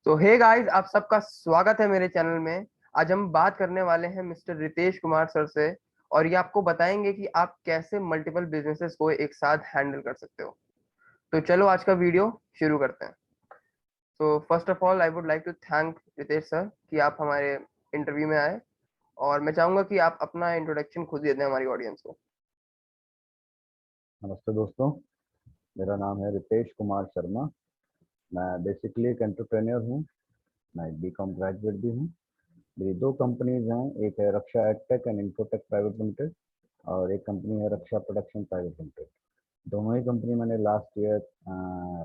तो hey guys, आप सबका स्वागत है मेरे चैनल में। आज हम बात करने वाले हैं मिस्टर रितेश कुमार सर से। और ये आपको बताएंगे कि आप कैसे मल्टीपल बिजनेसेस को एक साथ हैंडल कर सकते हो। तो चलो आज का वीडियो शुरू करते हैं। तो first of all I would like to thank Ritesh sir कि आप हमारे इंटरव्यू में आए। और मैं चाहूंगा कि आप अपना इंट्रोडक्शन खुद दे दें हमारी ऑडियंस को। नमस्ते दोस्तों। मेरा नाम है रितेश कुमार शर्मा। मैं बेसिकली एक एंटरप्रेन्योर हूँ। मैं एक बीकॉम ग्रेजुएट भी हूँ। मेरी दो कंपनीज हैं, एक है Raksha edtech and infotech private limited और एक कंपनी है रक्षा प्रोडक्शन प्राइवेट लिमिटेड। दोनों ही कंपनी मैंने last year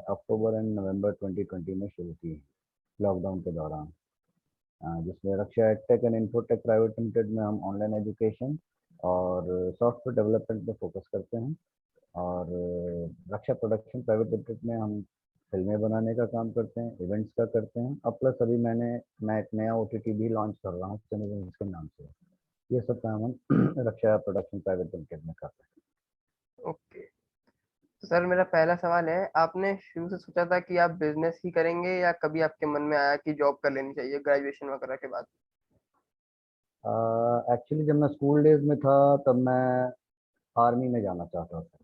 October and November 2020 में शुरू की है, लॉकडाउन के दौरान। जिसमें Raksha edtech and infotech private limited में हम ऑनलाइन एजुकेशन और सॉफ्टवेयर डेवलपमेंट पे फोकस करते हैं। और रक्षा प्रोडक्शन प्राइवेट लिमिटेड में हम फिल्में बनाने का काम करते हैं, इवेंट्स का करते हैं। अब प्लस अभी मैं एक नया ओटीटी भी लॉन्च कर रहा हूँ सिनेजेंस के नाम से। ये सब काम हम रक्षा प्रोडक्शन प्राइवेट लिमिटेड में करते हैं। ओके। तो सर मेरा पहला सवाल है, आपने शुरू से सोचा था कि आप बिजनेस ही करेंगे या कभी आपके मन में आया कि जॉब कर लेनी चाहिए ग्रेजुएशन वगैरह के बाद? एक्चुअली जब मैं स्कूल डेज में था तब मैं आर्मी में जाना चाहता था।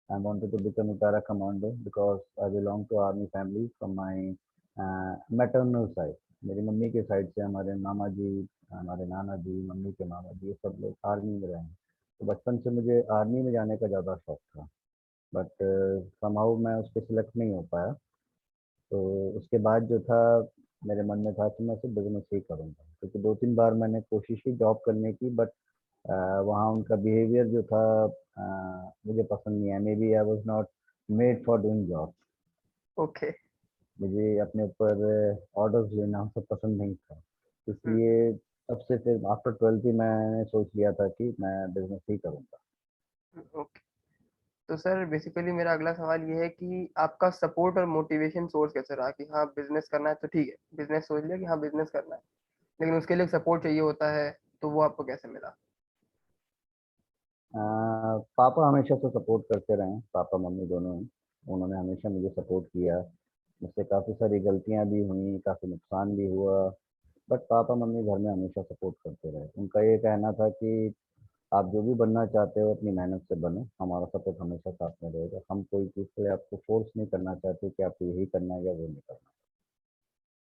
I wanted to become a para commando because I belong to army family from my maternal side. मेरी मम्मी के साइड से हमारे मामा जी, हमारे नाना जी, मम्मी के मामा जी, ये सब लोग आर्मी में रहे हैं। तो बचपन से मुझे आर्मी में जाने का ज़्यादा शौक था। बट समहाउ मैं उस पर सिलेक्ट नहीं हो पाया। तो उसके बाद जो था, मेरे मन में था कि मैं सिर्फ बिजनेस ही करूँगा, क्योंकि दो तीन बार मैंने कोशिश की जॉब करने की। बट वहाँ उनका बिहेवियर जो था मुझे पसंद नहीं है। Maybe I was not made for doing job. Okay. मुझे अपने ऊपर ऑर्डर्स लेना सब पसंद नहीं था। इसलिए तब से फिर आफ्टर 12th ही मैंने सोच लिया था कि मैं बिजनेस ही करूँगा। ओके। तो सर बेसिकली मेरा अगला सवाल ये है कि आपका सपोर्ट और मोटिवेशन सोर्स कैसे रहा कि हाँ बिजनेस करना है तो ठीक है, बिजनेस सोच लिया कि हाँ बिजनेस करना है, लेकिन उसके लिए सपोर्ट चाहिए होता है, तो वो आपको कैसे मिला? पापा हमेशा से सपोर्ट करते रहे, पापा मम्मी दोनों ही। उन्होंने हमेशा मुझे सपोर्ट किया। मुझसे काफ़ी सारी गलतियां भी हुई, काफ़ी नुकसान भी हुआ। बट पापा मम्मी घर में हमेशा सपोर्ट करते रहे। उनका ये कहना था कि आप जो भी बनना चाहते हो अपनी मेहनत से बनो, हमारा सपोर्ट हमेशा साथ में रहेगा। हम कोई चीज़ के लिए आपको फोर्स नहीं करना चाहते कि आपको यही करना है या वो नहीं करना।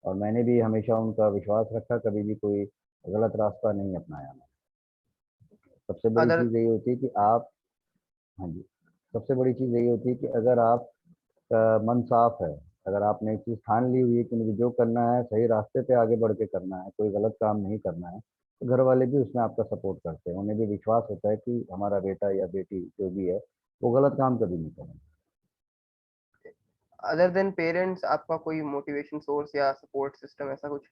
और मैंने भी हमेशा उनका विश्वास रखा, कभी भी कोई गलत रास्ता नहीं अपनाया मैं। सबसे बड़ी अदर चीज़ यही होती है कि आप, हाँ जी, सबसे बड़ी चीज़ यही होती है कि अगर आपका मन साफ है, अगर आपने एक चीज़ ठान ली हुई है कि मुझे जो करना है सही रास्ते पे आगे बढ़ के करना है, कोई गलत काम नहीं करना है, तो घर वाले भी उसमें आपका सपोर्ट करते हैं। उन्हें भी विश्वास होता है कि हमारा बेटा या बेटी जो भी है वो गलत काम कभी नहीं करेंगे। अदर देन पेरेंट्स आपका कोई मोटिवेशन सोर्स या सपोर्ट सिस्टम ऐसा कुछ,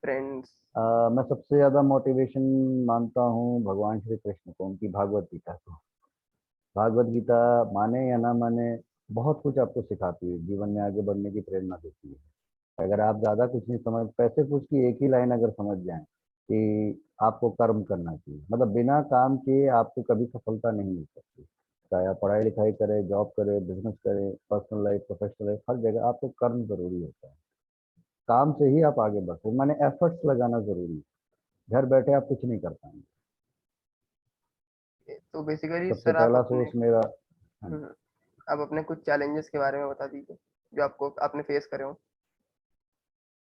फ्रेंड्स? मैं सबसे ज़्यादा मोटिवेशन मानता हूँ भगवान श्री कृष्ण को, उनकी भागवत गीता को। भागवत गीता माने या ना माने, बहुत कुछ आपको सिखाती है, जीवन में आगे बढ़ने की प्रेरणा देती है। अगर आप ज़्यादा कुछ नहीं समझ, पैसे पूछ की एक ही लाइन अगर समझ जाएं कि आपको कर्म करना चाहिए, मतलब बिना काम किए आपको कभी सफलता नहीं मिल सकती। चाहे आप पढ़ाई लिखाई करें, जॉब करें, बिजनेस करें, पर्सनल लाइफ, प्रोफेशनल लाइफ, हर जगह आपको कर्म जरूरी होता है। काम से ही आप आगे बढ़ते, माने एफर्ट्स लगाना जरूरी है। घर बैठे आप कुछ नहीं कर पाएंगे। तो बेसिकली सबसे सर आप पहला अपने सोर्स मेरा। हाँ जी। हम्म, आप अपने कुछ चैलेंजेस के बारे में बता दीजिए जो आपको आपने फेस करे हो।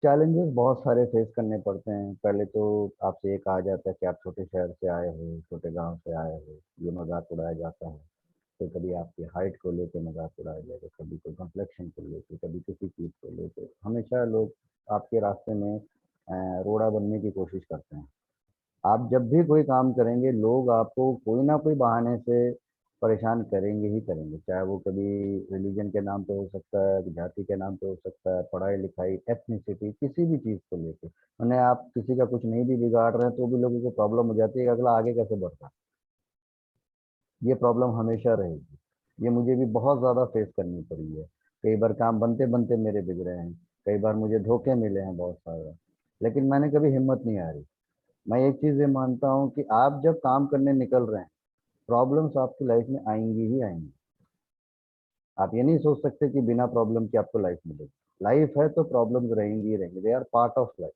चैलेंजेस बहुत सारे फेस करने पड़ते हैं। पहले तो आपसे ये कहा जाता है कि आप छोटे शहर से आए हो, छोटे गांव से आए हो, ये मजाक उड़ाया जाता है। तो कभी आपकी हाइट को लेके मजाक उड़ाया जाएगा, कभी कोई कम्प्लेक्शन को लेके, कभी किसी चीज़ को लेके। हमेशा लोग आपके रास्ते में रोड़ा बनने की कोशिश करते हैं। आप जब भी कोई काम करेंगे, लोग आपको कोई ना कोई बहाने से परेशान करेंगे ही करेंगे। चाहे वो कभी रिलीजन के नाम पे हो सकता है, जाति के नाम पे हो सकता है, पढ़ाई लिखाई, एथनिसिटी, किसी भी चीज़ को लेके। मैंने आप किसी का कुछ नहीं भी बिगाड़ रहे हैं तो भी लोगों को प्रॉब्लम हो जाती है कि अगला आगे कैसे बढ़ता है। ये प्रॉब्लम हमेशा रहेगी। ये मुझे भी बहुत ज़्यादा फेस करनी पड़ी है। कई बार काम बनते बनते मेरे बिगड़े हैं, कई बार मुझे धोखे मिले हैं बहुत सारे। लेकिन मैंने कभी हिम्मत नहीं हारी। मैं एक चीज़ ये मानता हूँ कि आप जब काम करने निकल रहे हैं, प्रॉब्लम्स आपकी लाइफ में आएंगी ही आएंगी। आप ये नहीं सोच सकते कि बिना प्रॉब्लम के आपको लाइफ मिलेगी। लाइफ है तो प्रॉब्लम्स रहेंगी ही रहेंगी, they are part of life.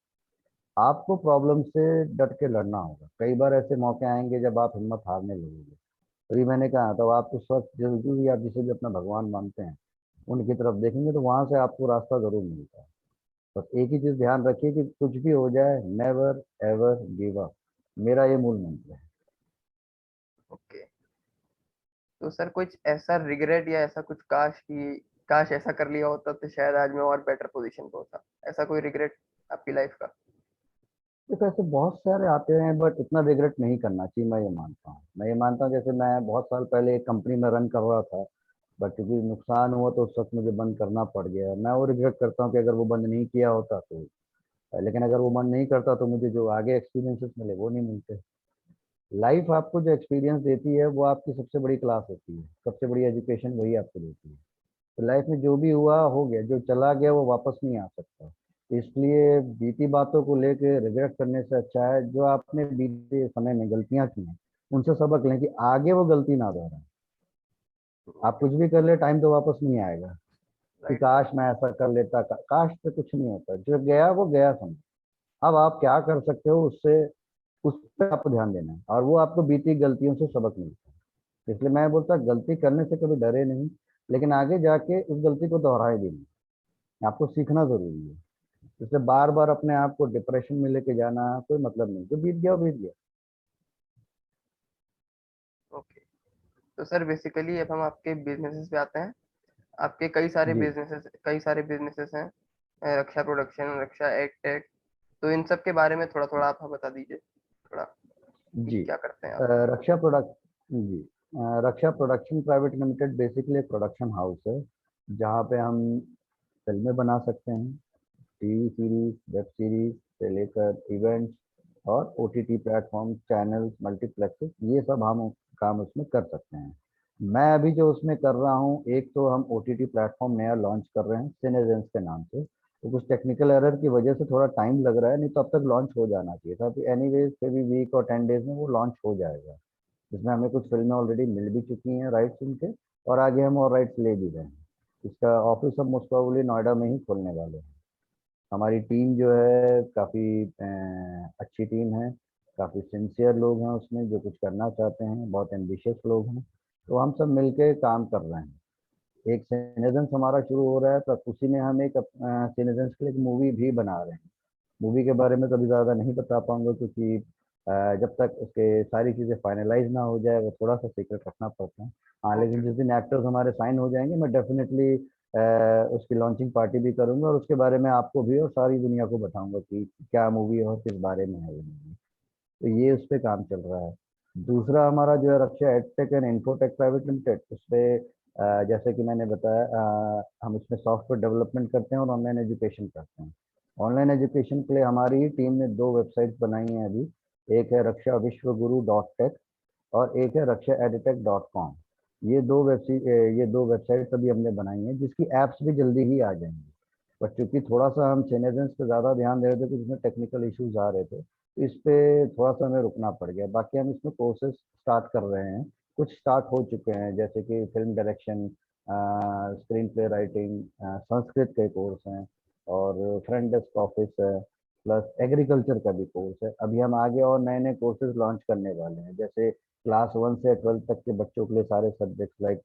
आपको प्रॉब्लम से डट के लड़ना होगा। कई बार ऐसे मौके आएंगे जब आप हिम्मत हारने लगोगे। तभी मैंने कहा तो आप उस वक्त जो भी आप जिसे भी अपना भगवान मानते हैं उनकी तरफ देखेंगे तो वहां से आपको रास्ता जरूर मिलता है। बस एक ही चीज ध्यान रखिए कि कुछ भी हो जाए, नेवर एवर गिव अप, मेरा ये मूल मंत्र है। ओके। तो सर कुछ ऐसा रिग्रेट या ऐसा कुछ काश ऐसा कर लिया होता तो शायद आज मैं और बेटर पोजीशन पे होता, ऐसा कोई रिग्रेट आपकी लाइफ का? देखो ऐसे बहुत सारे आते हैं बट इतना रिग्रेट नहीं करना चाहिए, मैं ये मानता हूँ। मैं ये मानता हूँ जैसे मैं बहुत साल पहले एक कंपनी में रन कर रहा था, बट क्योंकि नुकसान हुआ तो उस वक्त मुझे बंद करना पड़ गया। मैं वो रिग्रेट करता हूँ कि अगर वो बंद नहीं किया होता तो, लेकिन अगर वो बंद नहीं करता तो मुझे जो आगे एक्सपीरियंसेस मिले वो नहीं मिलते। लाइफ आपको जो एक्सपीरियंस देती है वो आपकी सबसे बड़ी क्लास होती है, सबसे बड़ी एजुकेशन वही आपको देती है। तो लाइफ में जो भी हुआ हो गया, जो चला गया वो वापस नहीं आ सकता। तो इसलिए बीती बातों को लेके रिग्रेट करने से अच्छा है जो आपने बीते समय में गलतियां की हैं उनसे सबक लें कि आगे वो गलती ना दोहराएं। आप कुछ भी कर ले, टाइम तो वापस नहीं आएगा कि राइट सर। काश मैं ऐसा कर लेता। काश से कुछ नहीं होता, जो गया वो गया समझ। अब आप क्या कर सकते हो उससे, उस पर आपको ध्यान देना है और वो आपको बीती गलतियों से सबक मिलता है। इसलिए मैं बोलता गलती करने से कभी डरे नहीं, लेकिन आगे जाके उस गलती को दोहराए भी नहीं। आपको सीखना जरूरी है। इसलिए बार बार अपने आप को डिप्रेशन में लेके जाना कोई मतलब नहीं, जो बीत गया वो बीत गया। ओके। तो सर बेसिकली अब हम आपके बिजनेसेस पे आते हैं। आपके जी कई सारे बिजनेसेस हैं, रक्षा प्रोडक्शन, रक्षा एगटेक। तो इन सब के बारे में थोड़ा थोड़ा आप हमें बता दीजिए थोड़ा कि जी। क्या करते हैं अ, आप? रक्षा प्रोडक्ट जी रक्षा प्रोडक्शन प्राइवेट लिमिटेड बेसिकली एक प्रोडक्शन हाउस है जहाँ पे हम फिल्में बना सकते हैं, टीवी सीरीज, वेब सीरीज से लेकर इवेंट्स और ओटीटी प्लेटफॉर्म, चैनल्स, मल्टीप्लेक्सेस, ये सब हम काम उसमें कर सकते हैं। मैं अभी जो उसमें कर रहा हूँ, एक तो हम ओटीटी प्लेटफॉर्म नया लॉन्च कर रहे हैं सिनेजेंस के नाम से। तो कुछ टेक्निकल एरर की वजह से थोड़ा टाइम लग रहा है, नहीं तो अब तक लॉन्च हो जाना चाहिए था। एनीवेज से भी वीक और 10 डेज में वो लॉन्च हो जाएगा। जिसमें हमें कुछ फिल्में ऑलरेडी मिल भी चुकी हैं राइट्स उनके, और आगे हम और राइट्स ले भी रहे हैं। इसका ऑफिस हम मोस्ट प्रोबेबली नोएडा में ही खोलने वाले हैं। हमारी टीम जो है काफ़ी अच्छी टीम है, काफ़ी सिंसियर लोग हैं उसमें जो कुछ करना चाहते हैं, बहुत एम्बिशियस लोग हैं। तो हम सब मिलके काम कर रहे हैं। एक सिनेजेंस हमारा शुरू हो रहा है, तो उसी में हम एक सिनेजेंस के लिए एक मूवी भी बना रहे हैं। मूवी के बारे में तो अभी ज़्यादा नहीं बता पाऊंगा क्योंकि जब तक उसके सारी चीज़ें फाइनलाइज ना हो जाए वो थोड़ा सा सीक्रेट रखना पड़ता है। हाँ ओके। लेकिन जिस दिन एक्टर्स हमारे साइन हो जाएंगे मैं डेफिनेटली उसकी लॉन्चिंग पार्टी भी करूंगा और उसके बारे में आपको भी और सारी दुनिया को बताऊंगा कि क्या मूवी है और किस बारे में है ये मूवी। तो ये उस पर काम चल रहा है। दूसरा हमारा जो है Raksha edtech and infotech private limited, उस पर जैसे कि मैंने बताया हम उसमें सॉफ्टवेयर डेवलपमेंट करते हैं और ऑनलाइन एजुकेशन करते हैं। ऑनलाइन एजुकेशन के लिए हमारी ही टीम ने दो वेबसाइट्स बनाई हैं अभी। एक है रक्षा विश्वगुरु डॉट टेक और एक है रक्षा एडिटेक डॉट कॉम। ये दो वेबसाइट अभी हमने बनाई हैं जिसकी एप्स भी जल्दी ही आ जाएंगी। बट चूंकि थोड़ा सा हम चैनल्स पे ज़्यादा ध्यान दे रहे थे, कुछ इसमें टेक्निकल इश्यूज आ रहे थे, तो इस पे थोड़ा सा हमें रुकना पड़ गया। बाकी हम इसमें कोर्सेज स्टार्ट कर रहे हैं, कुछ स्टार्ट हो चुके हैं जैसे कि film direction, screen play writing, Sanskrit के कोर्स हैं और फ्रंट डेस्क ऑफिस है, प्लस एग्रीकल्चर का भी कोर्स है। अभी हम आगे और नए नए कोर्सेज लॉन्च करने वाले हैं, जैसे क्लास 1 से 12 तक के बच्चों के लिए सारे subjects like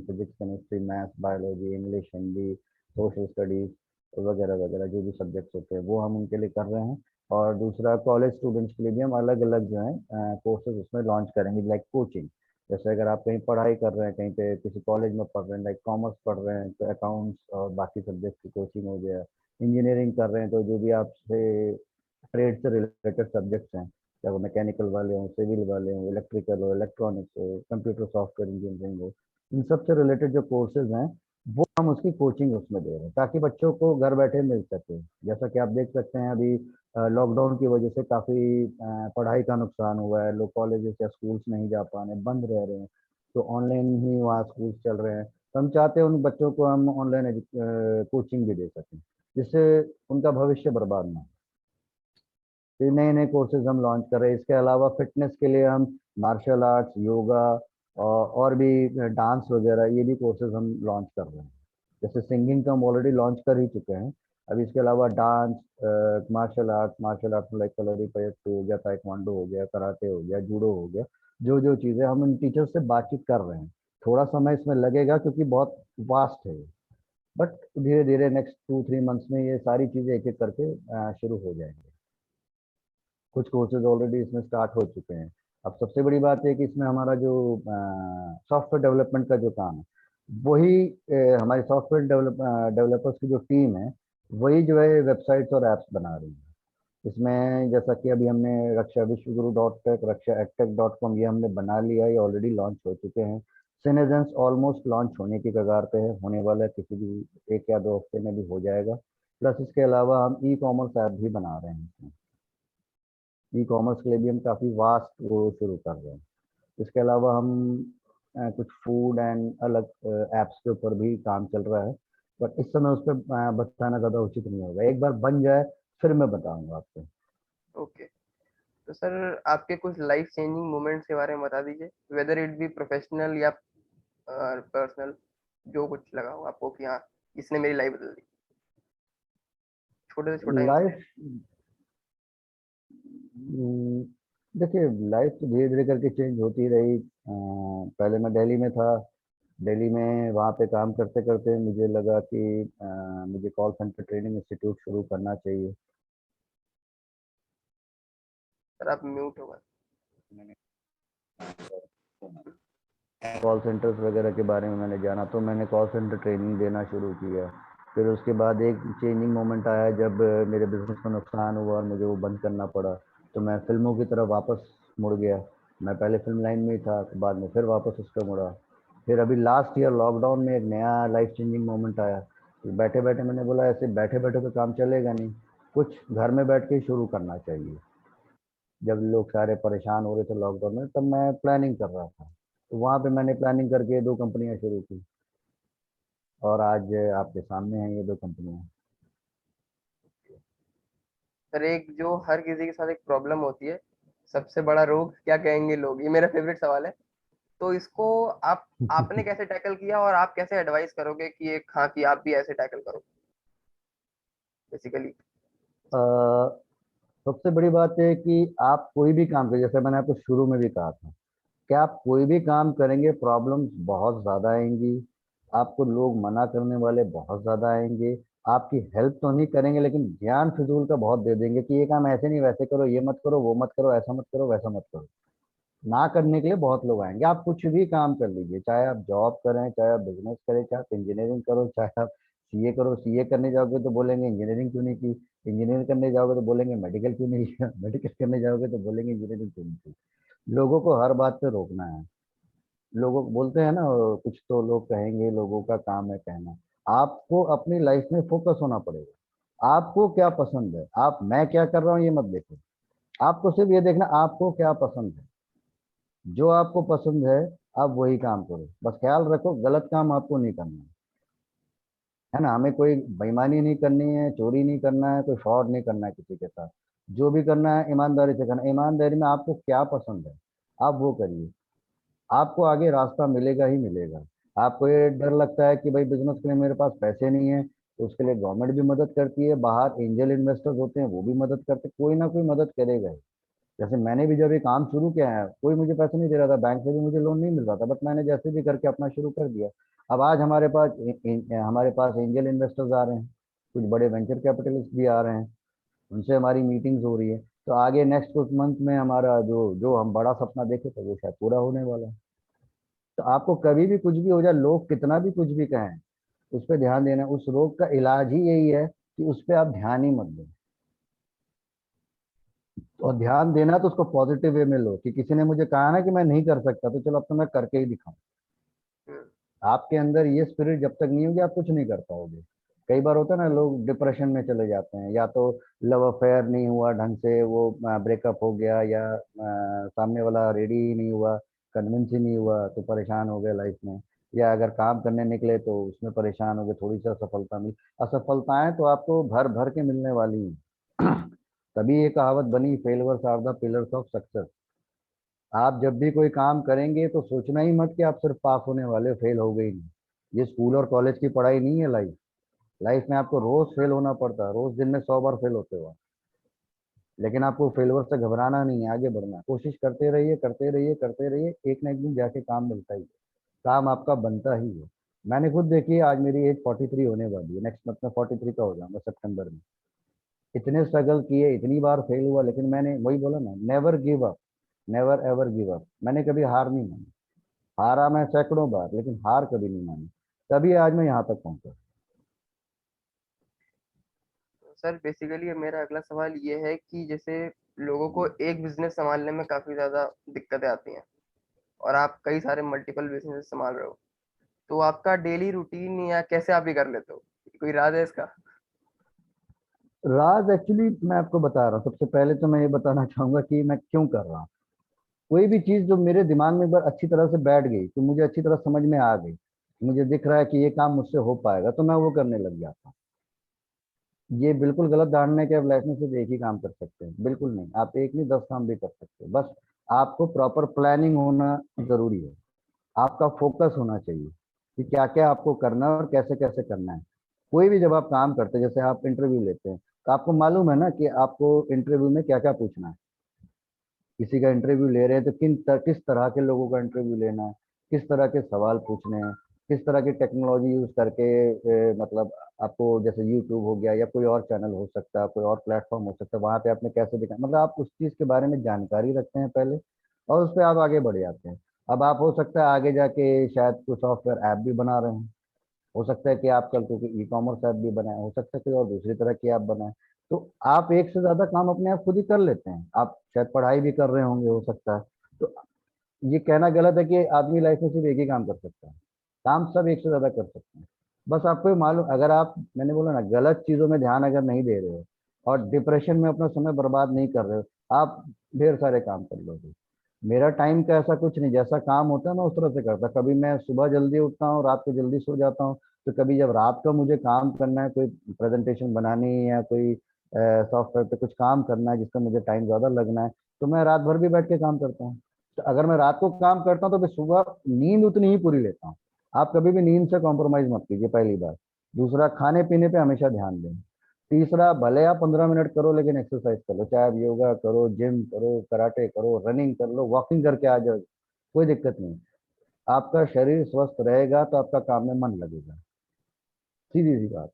physics, chemistry, math, biology, English, Hindi, social studies वगैरह वगैरह जो भी सब्जेक्ट्स होते हैं वो हम उनके लिए कर रहे हैं। और दूसरा कॉलेज स्टूडेंट्स के लिए भी हम अलग अलग जो है कोर्सेज उसमें लॉन्च करेंगे, लाइक कोचिंग। जैसे अगर आप कहीं पढ़ाई कर रहे हैं, कहीं पे किसी कॉलेज में पढ़ रहे हैं, लाइक कॉमर्स पढ़ रहे हैं तो अकाउंट्स और बाकी सब्जेक्ट की कोचिंग हो गया। इंजीनियरिंग कर रहे हैं तो जो भी आपसे ट्रेड से रिलेटेड सब्जेक्ट्स हैं, चाहे वो मैकेनिकल वाले हों, सिविल वाले हों, इलेक्ट्रिकल हो, इलेक्ट्रॉनिक्स हो, कंप्यूटर सॉफ्टवेयर इंजीनियरिंग हो, इन सब से रिलेटेड जो कोर्सेज हैं वो हम उसकी कोचिंग उसमें दे रहे हैं ताकि बच्चों को घर बैठे मिल सके। जैसा कि आप देख सकते हैं अभी लॉकडाउन की वजह से काफ़ी पढ़ाई का नुकसान हुआ है, लोग कॉलेजेस या स्कूल्स नहीं जा पा रहे हैं, बंद रह रहे हैं। तो ऑनलाइन ही वहाँ स्कूल्स चल रहे हैं, तो हम चाहते हैं उन बच्चों को हम ऑनलाइन कोचिंग भी दे सकें जिससे उनका भविष्य बर्बाद ना हो। तो नए नए कोर्सेज हम लॉन्च कर रहे हैं। इसके अलावा फिटनेस के लिए हम मार्शल आर्ट्स, योगा और भी डांस वगैरह ये भी कोर्सेज हम लॉन्च कर रहे हैं। जैसे सिंगिंग तो हम ऑलरेडी लॉन्च कर ही चुके हैं। अभी इसके अलावा डांस, मार्शल आर्ट में लाइक कलरी पयट्टू हो गया, ताइक्वांडो हो गया, कराटे हो गया, जूडो हो गया, जो जो चीज़ें हम इन टीचर्स से बातचीत कर रहे हैं। थोड़ा समय इसमें लगेगा क्योंकि बहुत वास्ट है, बट धीरे धीरे नेक्स्ट 2-3 मंथ्स में ये सारी चीज़ें एक एक करके शुरू हो जाएंगे। कुछ कोर्सेज ऑलरेडी इसमें स्टार्ट हो चुके हैं। अब सबसे बड़ी बात है कि इसमें हमारा जो सॉफ्टवेयर डेवलपमेंट का जो काम है, वही हमारी सॉफ्टवेयर डेवलपर्स की जो टीम है, वही जो है वेबसाइट्स और एप्स बना रही है। इसमें जैसा कि अभी हमने रक्षा विश्वगुरु डॉट टेक, रक्षा एडटेक डॉट कॉम, ये हमने बना लिया है, ये ऑलरेडी लॉन्च हो चुके हैं। सिनेजेंस ऑलमोस्ट लॉन्च होने की कगार पे है, होने वाला है, किसी भी 1 या 2 हफ्ते में भी हो जाएगा। प्लस इसके अलावा हम ई कॉमर्स ऐप भी बना रहे हैं इसमें। ई कॉमर्स के लिए भी हम काफ़ी वास्ट वो शुरू कर रहे हैं। इसके अलावा हम कुछ फूड एंड अलग ऐप्स के ऊपर भी काम चल रहा है, बट इस समय उस पर बताना ज़्यादा उचित नहीं होगा। एक बार बन जाए फिर मैं बताऊंगा आपको। ओके, तो सर आपके कुछ लाइफ चेंजिंग मोमेंट्स के बारे में बता दीजिए, वेदर इट बी प्रोफेशनल या पर्सनल, जो कुछ लगा हो आपको कि हाँ इसने मेरी लाइफ बदल दी, छोटे से छोटा इंसिडेंट। लाइफ, देखिए, लाइफ तो धीरे धीरे करके चेंज होती रही। पहले मैं दिल्ली में था। दिल्ली में वहाँ पे काम करते करते मुझे लगा कि मुझे कॉल सेंटर ट्रेनिंग इंस्टीट्यूट शुरू करना चाहिए। सर आप म्यूट हो गए। कॉल सेंटर्स वगैरह के बारे में मैंने जाना, तो मैंने कॉल सेंटर ट्रेनिंग देना शुरू किया। फिर उसके बाद एक चेंजिंग मोमेंट आया जब मेरे बिजनेस में नुकसान हुआ और मुझे वो बंद करना पड़ा, तो मैं फिल्मों की तरफ वापस मुड़ गया। मैं पहले फिल्म लाइन में ही था, तो बाद में फिर वापस उस पर मुड़ा। फिर अभी लास्ट ईयर लॉकडाउन में एक नया लाइफ चेंजिंग मोमेंट आया। तो बैठे बैठे मैंने बोला ऐसे बैठे बैठे तो काम चलेगा नहीं, कुछ घर में बैठ के ही शुरू करना चाहिए। जब लोग सारे परेशान हो रहे थे लॉकडाउन में, तब मैं प्लानिंग कर रहा था, तो वहाँ पे मैंने प्लानिंग करके 2 कंपनियां शुरू की, और आज आपके सामने हैं ये 2 कंपनियां। सर एक जो हर किसी के साथ एक प्रॉब्लम होती है, सबसे बड़ा रोग क्या कहेंगे लोग, ये मेरा फेवरेट सवाल है। तो इसको आप आपने कैसे टैकल किया और आप कैसे एडवाइस करोगे कि एक हाँ कि आप भी ऐसे टैकल करो बेसिकली। अ, सबसे बड़ी बात है कि आप कोई भी काम करें, जैसे मैंने आपको शुरू में भी कहा था कि आप कोई भी काम करेंगे प्रॉब्लम्स बहुत ज़्यादा आएंगी। आपको लोग मना करने वाले बहुत ज़्यादा आएंगे। आपकी हेल्प तो नहीं करेंगे, लेकिन ज्ञान फिजूल का बहुत दे देंगे कि ये काम ऐसे नहीं वैसे करो, ये मत करो, वो मत करो, ऐसा मत करो, वैसा मत करो। ना करने के लिए बहुत लोग आएंगे। आप कुछ भी काम कर लीजिए, चाहे आप जॉब करें, चाहे आप बिजनेस करें, चाहे आप इंजीनियरिंग करो, चाहे आप सीए करो। सीए करने जाओगे तो बोलेंगे इंजीनियरिंग क्यों नहीं की, इंजीनियरिंग करने जाओगे तो बोलेंगे मेडिकल क्यों नहीं किया, मेडिकल करने जाओगे तो बोलेंगे इंजीनियरिंग क्यों नहीं की। लोगों को हर बात पे रोकना है। लोगों को बोलते हैं ना, कुछ तो लोग कहेंगे, लोगों का काम है कहना। आपको अपनी लाइफ में फोकस होना पड़ेगा। आपको क्या पसंद है, आप मैं क्या कर रहा हूँ ये मत देखो। आपको सिर्फ ये देखना आपको क्या पसंद है। जो आपको पसंद है आप वही काम करो। बस ख्याल रखो गलत काम आपको नहीं करना है ना। हमें कोई बेईमानी नहीं करनी है, चोरी नहीं करना है, कोई फ्रॉड नहीं करना है किसी के साथ। जो भी करना है ईमानदारी से करना है। ईमानदारी में आपको क्या पसंद है आप वो करिए, आपको आगे रास्ता मिलेगा ही मिलेगा। आपको ये डर लगता है कि भाई बिजनेस के लिए मेरे पास पैसे नहीं है, तो उसके लिए गवर्नमेंट भी मदद करती है, बाहर एंजल इन्वेस्टर्स होते हैं वो भी मदद करते हैं, कोई ना कोई मदद करेगा ही। जैसे मैंने भी जब ये काम शुरू किया है, कोई मुझे पैसे नहीं दे रहा था, बैंक से भी मुझे लोन नहीं मिल रहा था, बट मैंने जैसे भी करके अपना शुरू कर दिया। अब आज हमारे पास एंजल इन्वेस्टर्स आ रहे हैं, कुछ बड़े वेंचर कैपिटलिस्ट भी आ रहे हैं, उनसे हमारी मीटिंग्स हो रही है। तो आगे नेक्स्ट कुछ मंथ में हमारा जो जो हम बड़ा सपना देखे थे वो शायद पूरा होने वाला है। तो आपको कभी भी कुछ भी हो जाए, लोग कितना भी कुछ भी कहें, उस पर ध्यान देना। उस रोग का इलाज ही यही है कि उस पर आप ध्यान ही मत दें। और ध्यान देना तो उसको पॉजिटिव वे में लो, कि किसी ने मुझे कहा ना कि मैं नहीं कर सकता, तो चलो अब तो मैं करके ही दिखाऊं। हम्म, आपके अंदर ये स्पिरिट जब तक नहीं होगी आप कुछ नहीं कर पाओगे। कई बार होता है ना, लोग डिप्रेशन में चले जाते हैं, या तो लव अफेयर नहीं हुआ ढंग से, वो ब्रेकअप हो गया, या सामने वाला रेडी ही नहीं हुआ, कन्विंस ही नहीं हुआ, तो परेशान हो गए लाइफ में। या अगर काम करने निकले तो उसमें परेशान हो गए, थोड़ी सी असफलता मिली। असफलताएं तो आपको भर भर के मिलने वाली हैं। तभी ये कहावत बनी, failures are the pillars of success. आप जब भी कोई काम करेंगे तो सोचना ही मत कि आप सिर्फ पास होने वाले हो, फेल हो गए ही नहीं। ये स्कूल और कॉलेज की पढ़ाई नहीं है लाइफ। लाइफ में आपको रोज फेल होना पड़ता है, रोज दिन में 100 बार फेल होते हो। लेकिन आपको फेलवर से घबराना नहीं है, आगे बढ़ना है। कोशिश करते रहिए, करते रहिए, करते रहिए, एक ना एक दिन जाके काम मिलता ही है, काम आपका बनता ही है। मैंने खुद देखी है, आज मेरी एज 43 होने वाली है, नेक्स्ट मंथ में 43 का हो जाऊंगा सितंबर में। इतने स्ट्रगल किए, इतनी बार फेल हुआ, लेकिन मैंने वही बोला ना, never give up, never ever give up. मैंने कभी हार नहीं मानी। हारा मैं सैकड़ों बार, लेकिन हार कभी नहीं मानी। तभी आज मैं यहाँ तक पहुंचा। तो सर बेसिकली मेरा अगला सवाल ये है कि जैसे लोगों को एक बिजनेस संभालने में काफी ज्यादा दिक्कतें आती हैं और आप कई सारे मल्टीपल बिजनेस संभाल रहे हो, तो आपका डेली रूटीन या कैसे आप ये कर लेते हो, कोई राज है इसका? राज एक्चुअली मैं आपको बता रहा हूँ। सबसे पहले तो मैं ये बताना चाहूंगा कि मैं क्यों कर रहा हूँ। कोई भी चीज जो मेरे दिमाग में एक बार अच्छी तरह से बैठ गई, तो मुझे अच्छी तरह समझ में आ गई, मुझे दिख रहा है कि ये काम मुझसे हो पाएगा, तो मैं वो करने लग जाता हूँ। ये बिल्कुल गलत धारणा है कि आप लाइफ में सिर्फ एक ही काम कर सकते हैं। बिल्कुल नहीं, आप एक नहीं 10 काम भी कर सकते हैं। बस आपको प्रॉपर प्लानिंग होना जरूरी है। आपका फोकस होना चाहिए कि क्या क्या आपको करना है और कैसे कैसे करना है। कोई भी जब आप काम करते हैं, जैसे आप इंटरव्यू लेते हैं, तो आपको मालूम है ना कि आपको इंटरव्यू में क्या क्या पूछना है। किसी का इंटरव्यू ले रहे हैं तो किस तरह के लोगों का इंटरव्यू लेना है, किस तरह के सवाल पूछने हैं, किस तरह की टेक्नोलॉजी यूज करके मतलब आपको, जैसे यूट्यूब हो गया या कोई और चैनल हो सकता है, कोई और प्लेटफॉर्म हो सकता है, वहां पे आपने कैसे दिखा, मतलब आप उस चीज के बारे में जानकारी रखते हैं पहले, और उस पर आप आगे बढ़ जाते हैं। अब आप हो सकता है आगे जाके शायद कोई सॉफ्टवेयर ऐप भी बना रहे हैं, हो सकता है कि आप कल को ई कॉमर्स ऐप भी बनाए, हो सकता है कोई और दूसरी तरह की ऐप बनाए। तो आप एक से ज्यादा काम अपने आप खुद ही कर लेते हैं। आप शायद पढ़ाई भी कर रहे होंगे, हो सकता है। तो ये कहना गलत है कि आदमी लाइफ में सिर्फ एक ही काम कर सकता है। काम सब एक से ज्यादा कर सकते हैं। बस आपको ये मालूम, अगर आप, मैंने बोला ना, गलत चीजों में ध्यान अगर नहीं दे रहे हो और डिप्रेशन में अपना समय बर्बाद नहीं कर रहे हो, आप ढेर सारे काम कर लोगे। मेरा टाइम का ऐसा कुछ नहीं, जैसा काम होता है मैं उस तरह से करता। कभी मैं सुबह जल्दी उठता हूँ, रात को जल्दी सो जाता हूँ। तो कभी जब रात को मुझे काम करना है, कोई प्रेजेंटेशन बनानी है या कोई सॉफ्टवेयर पे कुछ काम करना है जिसका मुझे टाइम ज़्यादा लगना है, तो मैं रात भर भी बैठ के काम करता हूँ। तो अगर मैं रात को काम करता हूँ तो मैं सुबह नींद उतनी ही पूरी लेता हूँ। आप कभी भी नींद से कॉम्प्रोमाइज मत कीजिए, पहली बात। दूसरा, खाने पीने पे हमेशा ध्यान दें। तीसरा, भले आप 15 मिनट करो लेकिन एक्सरसाइज करो, चाहे आप योगा करो, जिम करो, कराटे करो, रनिंग कर लो, वॉकिंग करके आ जाओ, कोई दिक्कत नहीं। आपका शरीर स्वस्थ रहेगा तो आपका काम में मन लगेगा। सीधी सी बात।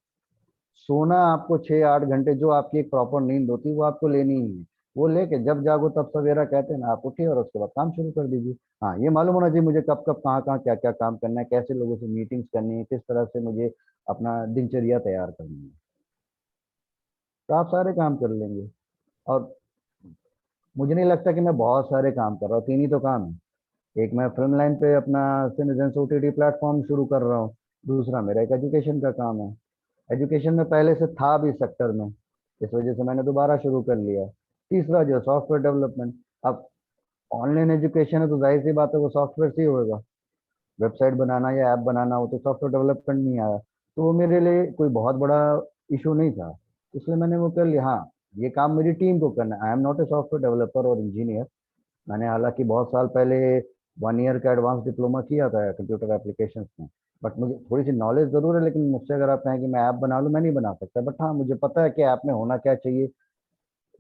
सोना आपको 6-8 घंटे, जो आपकी एक प्रॉपर नींद होती है, वो आपको लेनी ही है। वो लेके जब जागो तब सवेरा कहते हैं ना, आप उठिए और उसके बाद काम शुरू कर दीजिए। हाँ, ये मालूम होना चाहिए मुझे कब कब कहाँ कहाँ क्या क्या काम करना है, कैसे लोगों से मीटिंग्स करनी है, किस तरह से मुझे अपना दिनचर्या तैयार करनी है। तो आप सारे काम कर लेंगे। और मुझे नहीं लगता कि मैं बहुत सारे काम कर रहा हूँ, तीन ही तो काम है। एक, मैं फिल्म लाइन पे अपना सिनेजेंस ओटीटी प्लेटफॉर्म शुरू कर रहा हूँ। दूसरा, मेरा एक एजुकेशन का काम है। एजुकेशन में पहले से था भी सेक्टर में, इस वजह से मैंने दोबारा शुरू कर लिया। तीसरा जो सॉफ्टवेयर डेवलपमेंट। अब ऑनलाइन एजुकेशन है तो जाहिर सी बात है वो सॉफ्टवेयर से ही होगा। वेबसाइट बनाना या ऐप बनाना, वो तो सॉफ्टवेयर डेवलपमेंट नहीं आया, तो वो मेरे लिए कोई बहुत बड़ा इशू नहीं था। इसलिए मैंने वो कर लिया। हाँ, ये काम मेरी टीम को करना है। I am not a software developer और इंजीनियर। मैंने हालांकि बहुत साल पहले 1 ईयर का एडवांस डिप्लोमा किया था कंप्यूटर एप्लीकेशंस में। बट मुझे थोड़ी सी नॉलेज जरूर है, लेकिन मुझसे अगर आप कहें कि मैं ऐप बना लूँ, मैं नहीं बना सकता। बट हाँ, मुझे पता है कि ऐप में होना क्या चाहिए,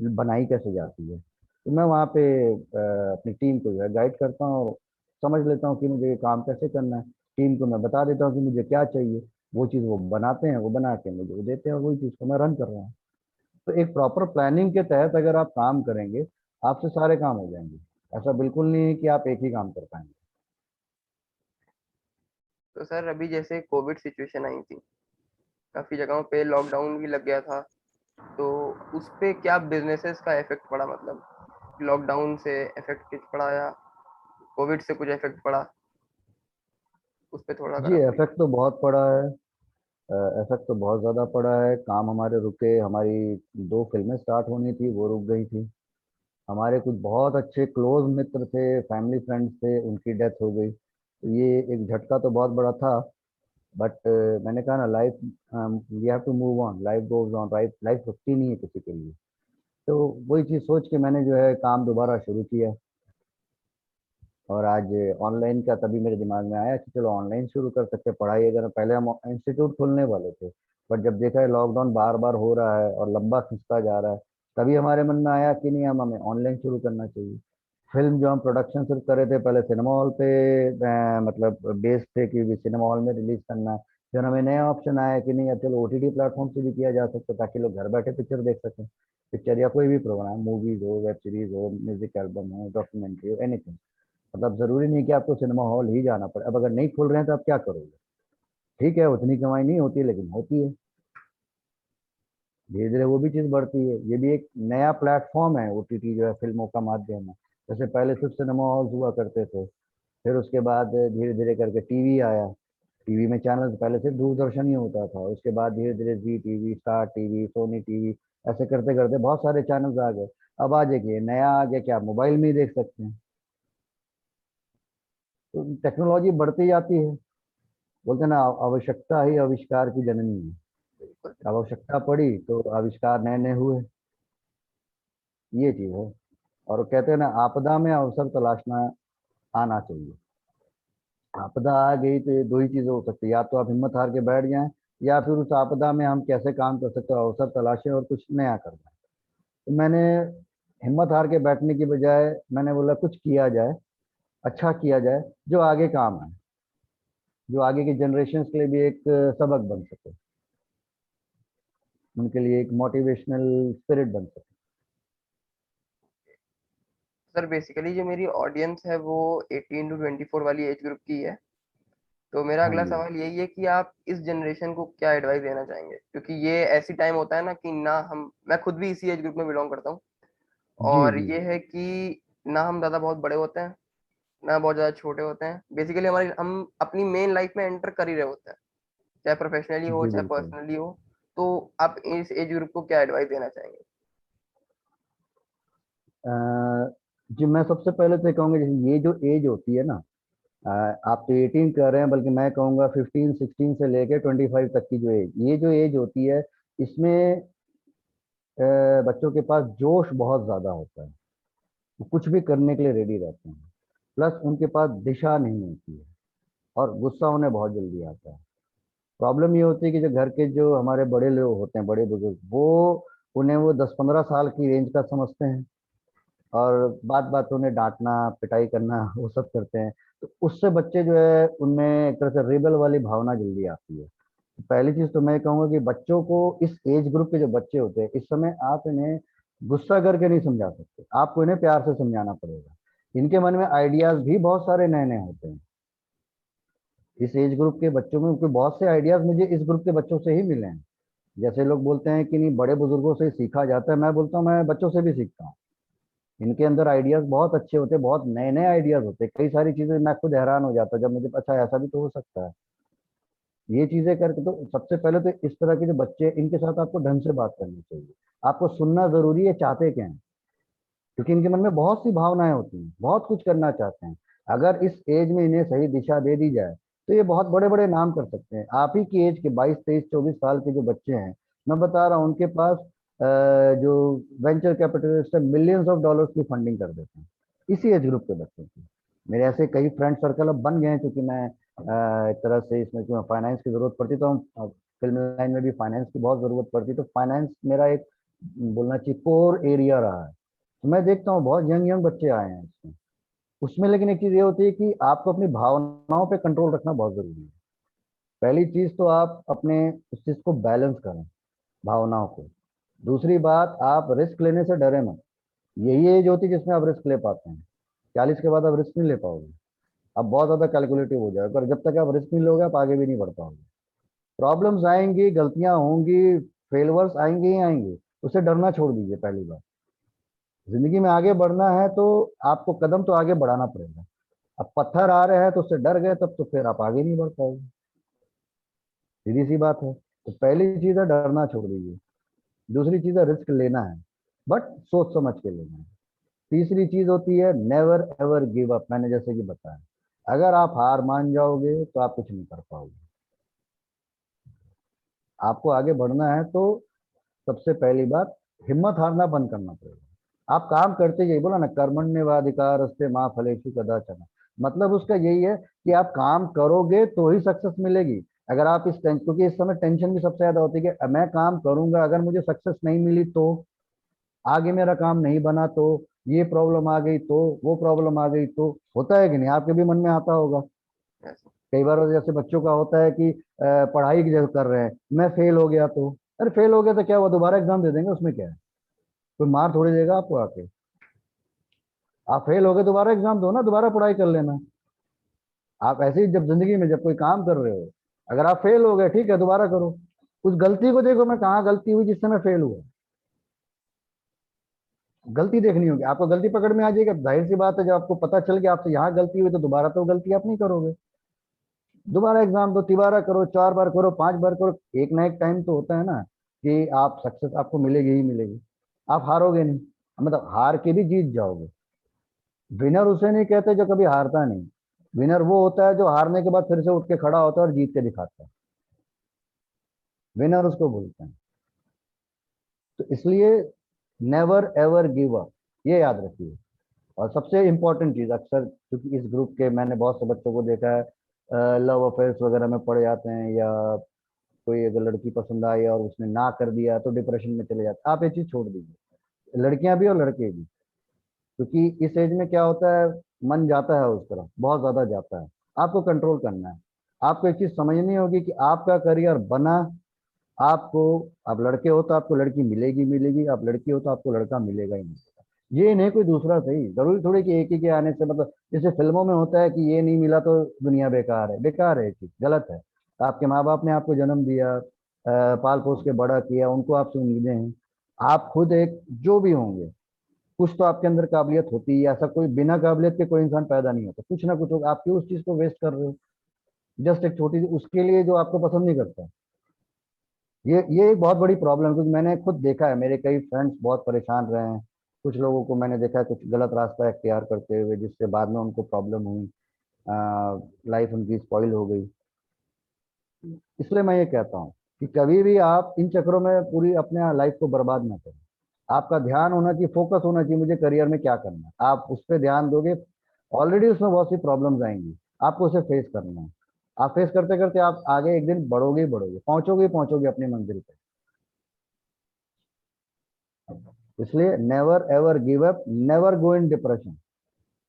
बनाई कैसे जाती है। तो मैं वहाँ पे अपनी टीम को जो है गाइड करता हूँ और समझ लेता हूँ कि मुझे ये काम कैसे करना है। टीम को मैं बता देता हूँ कि मुझे क्या चाहिए, वो चीज़ वो बनाते हैं, वो बना के मुझे वो देते हैं, और वही चीज़ को मैं रन कर रहा हूँ। तो एक प्रॉपर प्लानिंग के तहत अगर आप काम करेंगे, आपसे सारे काम हो जाएंगे। ऐसा बिल्कुल नहीं है कि आप एक ही काम कर पाएंगे। तो सर अभी जैसे कोविड सिचुएशन आई थी, काफी जगहों पे लॉकडाउन भी लग गया था, तो उस पे क्या बिजनेसेस का इफेक्ट पड़ा, मतलब लॉकडाउन से इफेक्ट कुछ पड़ा या कोविड से कुछ इफेक्ट पड़ा, उस पे थोड़ा अगर जी, आप कोई। इफेक्ट तो बहुत पड़ा है। इफेक्ट तो बहुत ज़्यादा पड़ा है। काम हमारे रुके, हमारी 2 फिल्में स्टार्ट होनी थी वो रुक गई थी। हमारे कुछ बहुत अच्छे क्लोज मित्र थे, फैमिली फ्रेंड्स थे, उनकी डेथ हो गई। तो ये एक झटका तो बहुत बड़ा था। बट मैंने कहा ना, life, we have to move on, life goes on. Life life रुकती नहीं है किसी के लिए। तो वही चीज़ सोच के मैंने जो है काम दोबारा शुरू किया। और आज ऑनलाइन का तभी मेरे दिमाग में आया कि चलो ऑनलाइन शुरू कर सकते हैं पढ़ाई। अगर पहले हम इंस्टीट्यूट खोलने वाले थे, बट जब देखा है लॉकडाउन बार बार हो रहा है और लंबा खिंचता जा रहा है, तभी हमारे मन में आया कि नहीं, हम हमें ऑनलाइन शुरू करना चाहिए। फिल्म जो हम प्रोडक्शन शुरू कर रहे थे, पहले सिनेमा हॉल पे मतलब बेस थे कि सिनेमा हॉल में रिलीज करना है। फिर हमें नया ऑप्शन आया कि नहीं, अब चलो ओटीटी प्लेटफॉर्म से भी किया जा सकता है, ताकि लोग घर बैठे पिक्चर देख सकें। पिक्चर या कोई भी प्रोग्राम, मूवीज हो, वेब सीरीज हो, म्यूजिक एल्बम हो, डॉक्यूमेंट्री हो, एनीथिंग। मतलब जरूरी नहीं कि आपको सिनेमा हॉल ही जाना पड़े। अब अगर नहीं खोल रहे हैं तो आप क्या करोगे? ठीक है, उतनी कमाई नहीं होती, लेकिन होती है। धीरे धीरे वो भी चीज़ बढ़ती है। ये भी एक नया प्लेटफॉर्म है ओटीटी जो है, फिल्मों का माध्यम है। जैसे पहले सिर्फ सिनेमा हॉल्स हुआ करते थे, फिर उसके बाद धीरे धीरे करके टीवी आया। टीवी में चैनल पहले सिर्फ दूरदर्शन ही होता था, उसके बाद धीरे धीरे Zee TV, star TV, Sony TV, ऐसे करते करते बहुत सारे चैनल्स आ गए। अब आ जाइए नया आ गया कि आप मोबाइल में ही देख सकते हैं। तो टेक्नोलॉजी बढ़ती जाती है। बोलते हैं ना, आवश्यकता ही आविष्कार की जननी है। बिल्कुल। आवश्यकता पड़ी तो आविष्कार नए नए हुए। ये चीज है। और कहते हैं ना, आपदा में अवसर तलाशना आना चाहिए। आपदा आ गई तो ये दो ही चीजें हो सकती है, या तो आप हिम्मत हार के बैठ जाएं, या फिर उस आपदा में हम कैसे काम कर सकते हैं, अवसर तलाशें और कुछ नया कर दें। तो मैंने हिम्मत हार के बैठने की बजाय मैंने बोला कुछ किया जाए, अच्छा किया जाए, जो आगे काम आए, जो आगे की जनरेशन के लिए भी एक सबक बन सके, उनके लिए एक मोटिवेशनल स्पिरिट बन सके। सर बेसिकली जो मेरी ऑडियंस है वो 18 टू 24 वाली एज ग्रुप की है। तो मेरा हाँ अगला जी। सवाल यही है कि आप इस जनरेशन को क्या एडवाइस देना चाहेंगे, क्योंकि ये ऐसी टाइम होता है ना कि ना हम, मैं खुद भी इसी एज ग्रुप में बिलोंग करता हूँ। जी और जी। ये है कि ना हम ज़्यादा बहुत बड़े होते हैं, ना बहुत ज़्यादा छोटे होते हैं। बेसिकली हमारी हम अपनी मेन लाइफ में एंटर कर ही रहे होते हैं, चाहे प्रोफेशनली हो जी चाहे बिल्कुल। पर्सनली हो। तो आप इस एज ग्रुप को क्या एडवाइस देना चाहेंगे? अ, जी मैं सबसे पहले तो ये कहूँगा, जैसे ये जो एज होती है ना, अ, आप तो 18 कर रहे हैं, बल्कि मैं कहूँगा 15 16 से लेके 25 तक की जो एज, ये जो एज होती है, इसमें बच्चों के पास जोश बहुत ज़्यादा होता है। वो कुछ भी करने के लिए रेडी रहते हैं। प्लस उनके पास दिशा नहीं होती है, और गुस्सा उन्हें बहुत जल्दी आता है। प्रॉब्लम ये होती है कि जो घर के जो हमारे बड़े लोग होते हैं, बड़े बुजुर्ग, वो उन्हें वो 10 15 साल की रेंज का समझते हैं, और बात बात उन्हें डांटना, पिटाई करना, वो सब करते हैं। तो उससे बच्चे जो है, उनमें एक तरह से रेबल वाली भावना जल्दी आती है। तो पहली चीज तो मैं कहूंगा कि बच्चों को, इस एज ग्रुप के जो बच्चे होते हैं, इस समय आप इन्हें गुस्सा करके नहीं समझा सकते, आपको इन्हें प्यार से समझाना पड़ेगा। इनके मन में आइडियाज भी बहुत सारे नए नए होते हैं। इस एज ग्रुप के बच्चों में, क्योंकि बहुत से आइडियाज मुझे इस ग्रुप के बच्चों से ही मिले हैं। जैसे लोग बोलते हैं कि नहीं, बड़े बुजुर्गों से सीखा जाता है, मैं बोलता हूँ मैं बच्चों से भी सीखता हूँ। इनके अंदर आइडियाज बहुत अच्छे होते हैं, बहुत नए नए आइडियाज होते हैं। कई सारी चीजें मैं खुद हैरान हो जाता जब मुझे, अच्छा ऐसा भी तो हो सकता है। ये चीजें करके, तो सबसे पहले तो इस तरह के जो बच्चे हैं, इनके साथ आपको ढंग से बात करनी चाहिए। आपको सुनना जरूरी है, चाहते क्या हैं, क्योंकि इनके मन में बहुत सी भावनाएं होती हैं, बहुत कुछ करना चाहते हैं। अगर इस एज में इन्हें सही दिशा दे दी जाए, तो ये बहुत बड़े बड़े नाम कर सकते हैं। आप ही की एज के 22 23 24 साल के जो बच्चे हैं, मैं बता रहा हूँ, उनके पास जो वेंचर कैपिटलिस्ट है, मिलियंस ऑफ डॉलर्स की फंडिंग कर देते हैं, इसी एज ग्रुप के बच्चों की। मेरे ऐसे कई फ्रेंड सर्कल अब बन गए हैं, क्योंकि मैं एक तरह से इसमें, क्यों फाइनेंस की जरूरत पड़ती, तो हम फिल्म लाइन में भी फाइनेंस की बहुत जरूरत पड़ती, तो फाइनेंस मेरा एक, बोलना चाहिए, कोर एरिया रहा है। तो मैं देखता हूँ बहुत यंग यंग बच्चे आए हैं इसमें। उसमें लेकिन एक चीज ये होती है कि आपको अपनी भावनाओं पे कंट्रोल रखना बहुत जरूरी है। पहली चीज तो आप अपने उस चीज को बैलेंस करें, भावनाओं को। दूसरी बात, आप रिस्क लेने से डरे मत। यही एज होती है जिसमें आप रिस्क ले पाते हैं। 40 के बाद आप रिस्क नहीं ले पाओगे। आप बहुत ज्यादा कैलकुलेटिव हो जाएगा, और जब तक आप रिस्क नहीं लोगे, आप आगे भी नहीं बढ़ पाओगे। प्रॉब्लम्स आएंगी, गलतियां होंगी, फेलवर्स आएंगे ही आएंगे। उससे डरना छोड़ दीजिए पहली बार। जिंदगी में आगे बढ़ना है तो आपको कदम तो आगे बढ़ाना पड़ेगा। अब पत्थर आ रहे हैं तो उससे डर गए, तब तो फिर आप आगे नहीं बढ़ पाओगे। सीधी सी बात है। तो पहली चीज है, डरना छोड़ दीजिए। दूसरी चीज है, रिस्क लेना है, बट सोच समझ के लेना है। तीसरी चीज होती है, नेवर एवर गिव अप। मैंने जैसे कि बताया, अगर आप हार मान जाओगे तो आप कुछ नहीं कर पाओगे। आपको आगे बढ़ना है तो सबसे पहली बात, हिम्मत हारना बंद करना पड़ेगा। आप काम करते जाइए, बोला ना, कर्मण्येवाधिकारस्ते माँ फलेषु कदाचन। मतलब उसका यही है कि आप काम करोगे तो ही सक्सेस मिलेगी। अगर आप क्योंकि इस समय टेंशन भी सबसे ज्यादा होती है कि मैं काम करूंगा, अगर मुझे सक्सेस नहीं मिली तो, आगे मेरा काम नहीं बना तो, ये प्रॉब्लम आ गई तो, वो प्रॉब्लम आ गई तो, होता है कि नहीं, आपके भी मन में आता होगा। Yes. कई बार जैसे बच्चों का होता है कि पढ़ाई जब कर रहे हैं, मैं फेल हो गया तो, अरे फेल हो गया तो क्या हुआ, दोबारा एग्जाम दे देंगे, उसमें क्या है, कोई मार थोड़ी देगा आपको आके। आप फेल हो गए, दोबारा एग्जाम दो ना, दोबारा पढ़ाई कर लेना। आप ऐसे ही जब जिंदगी में जब कोई काम कर रहे हो, अगर आप फेल हो गए, ठीक है, दोबारा करो। उस गलती को देखो, मैं कहाँ गलती हुई जिससे मैं फेल हुआ, गलती देखनी होगी आपको, गलती पकड़ में आ जाएगी, जाहिर सी बात है, जब आपको पता चल गया आपसे यहाँ गलती हुई तो दोबारा तो गलती आप नहीं करोगे। दोबारा एग्जाम दो, तिबारा करो, 4 बार करो, 5 बार करो, एक ना एक टाइम तो होता है ना कि आप सक्सेस आपको मिलेगी ही मिलेगी। आप हारोगे नहीं, मतलब हार के भी जीत जाओगे। विनर उसे नहीं कहते जो कभी हारता नहीं, विनर वो होता है जो हारने के बाद फिर से उठ के खड़ा होता है और जीत के दिखाता है, विनर उसको बोलते हैं। तो इसलिए नेवर एवर गिव अप, ये याद रखिए। और सबसे इम्पोर्टेंट चीज, अक्सर क्योंकि इस ग्रुप के मैंने बहुत से बच्चों को देखा है, लव अफेयर्स वगैरह में पड़ जाते हैं, या कोई अगर लड़की पसंद आई और उसने ना कर दिया तो डिप्रेशन में चले जाते हैं। आप ये चीज छोड़ दीजिए, लड़कियां भी और लड़के भी, क्योंकि इस एज में क्या होता है, मन जाता है उस तरफ, बहुत ज्यादा जाता है। आपको कंट्रोल करना है। आपको एक चीज समझनी होगी कि आपका करियर बना, आपको, आप लड़के हो तो आपको लड़की मिलेगी मिलेगी, आप लड़की हो तो आपको लड़का मिलेगा ही मिलेगा। ये नहीं कोई दूसरा सही, जरूरी थोड़ी कि एक ही के आने से, मतलब जैसे फिल्मों में होता है कि ये नहीं मिला तो दुनिया बेकार है, बेकार है, ये चीज गलत है। आपके माँ बाप ने आपको जन्म दिया, पाल पोस के बड़ा किया, उनको आपसे उम्मीदें हैं। आप खुद एक जो भी होंगे, कुछ तो आपके अंदर काबिलियत होती है, ऐसा कोई बिना काबिलियत के कोई इंसान पैदा नहीं होता, कुछ ना कुछ होगा। आप क्यों उस चीज को वेस्ट कर रहे हो, जस्ट एक छोटी सी उसके लिए जो आपको पसंद नहीं करता। ये एक बहुत बड़ी प्रॉब्लम है, क्योंकि मैंने खुद देखा है, मेरे कई फ्रेंड्स बहुत परेशान रहे हैं। कुछ लोगों को मैंने देखा है कुछ गलत रास्ता इख्तियार करते हुए, जिससे बाद में उनको प्रॉब्लम हुई, लाइफ उनकी स्पॉइल हो गई। इसलिए मैं ये कहता हूँ कि कभी भी आप इन चक्करों में पूरी अपने लाइफ को बर्बाद ना करें। आपका ध्यान होना चाहिए, फोकस होना चाहिए, मुझे करियर में क्या करना है, आप उस पर ध्यान दोगे। ऑलरेडी उसमें बहुत सी प्रॉब्लम्स आएंगी, आपको उसे फेस करना है। आप फेस करते करते आप आगे एक दिन बढ़ोगे ही बढ़ोगे, पहुंचोगे ही पहुंचोगे अपनी मंजिल पे। इसलिए never ever give up, never go in depression,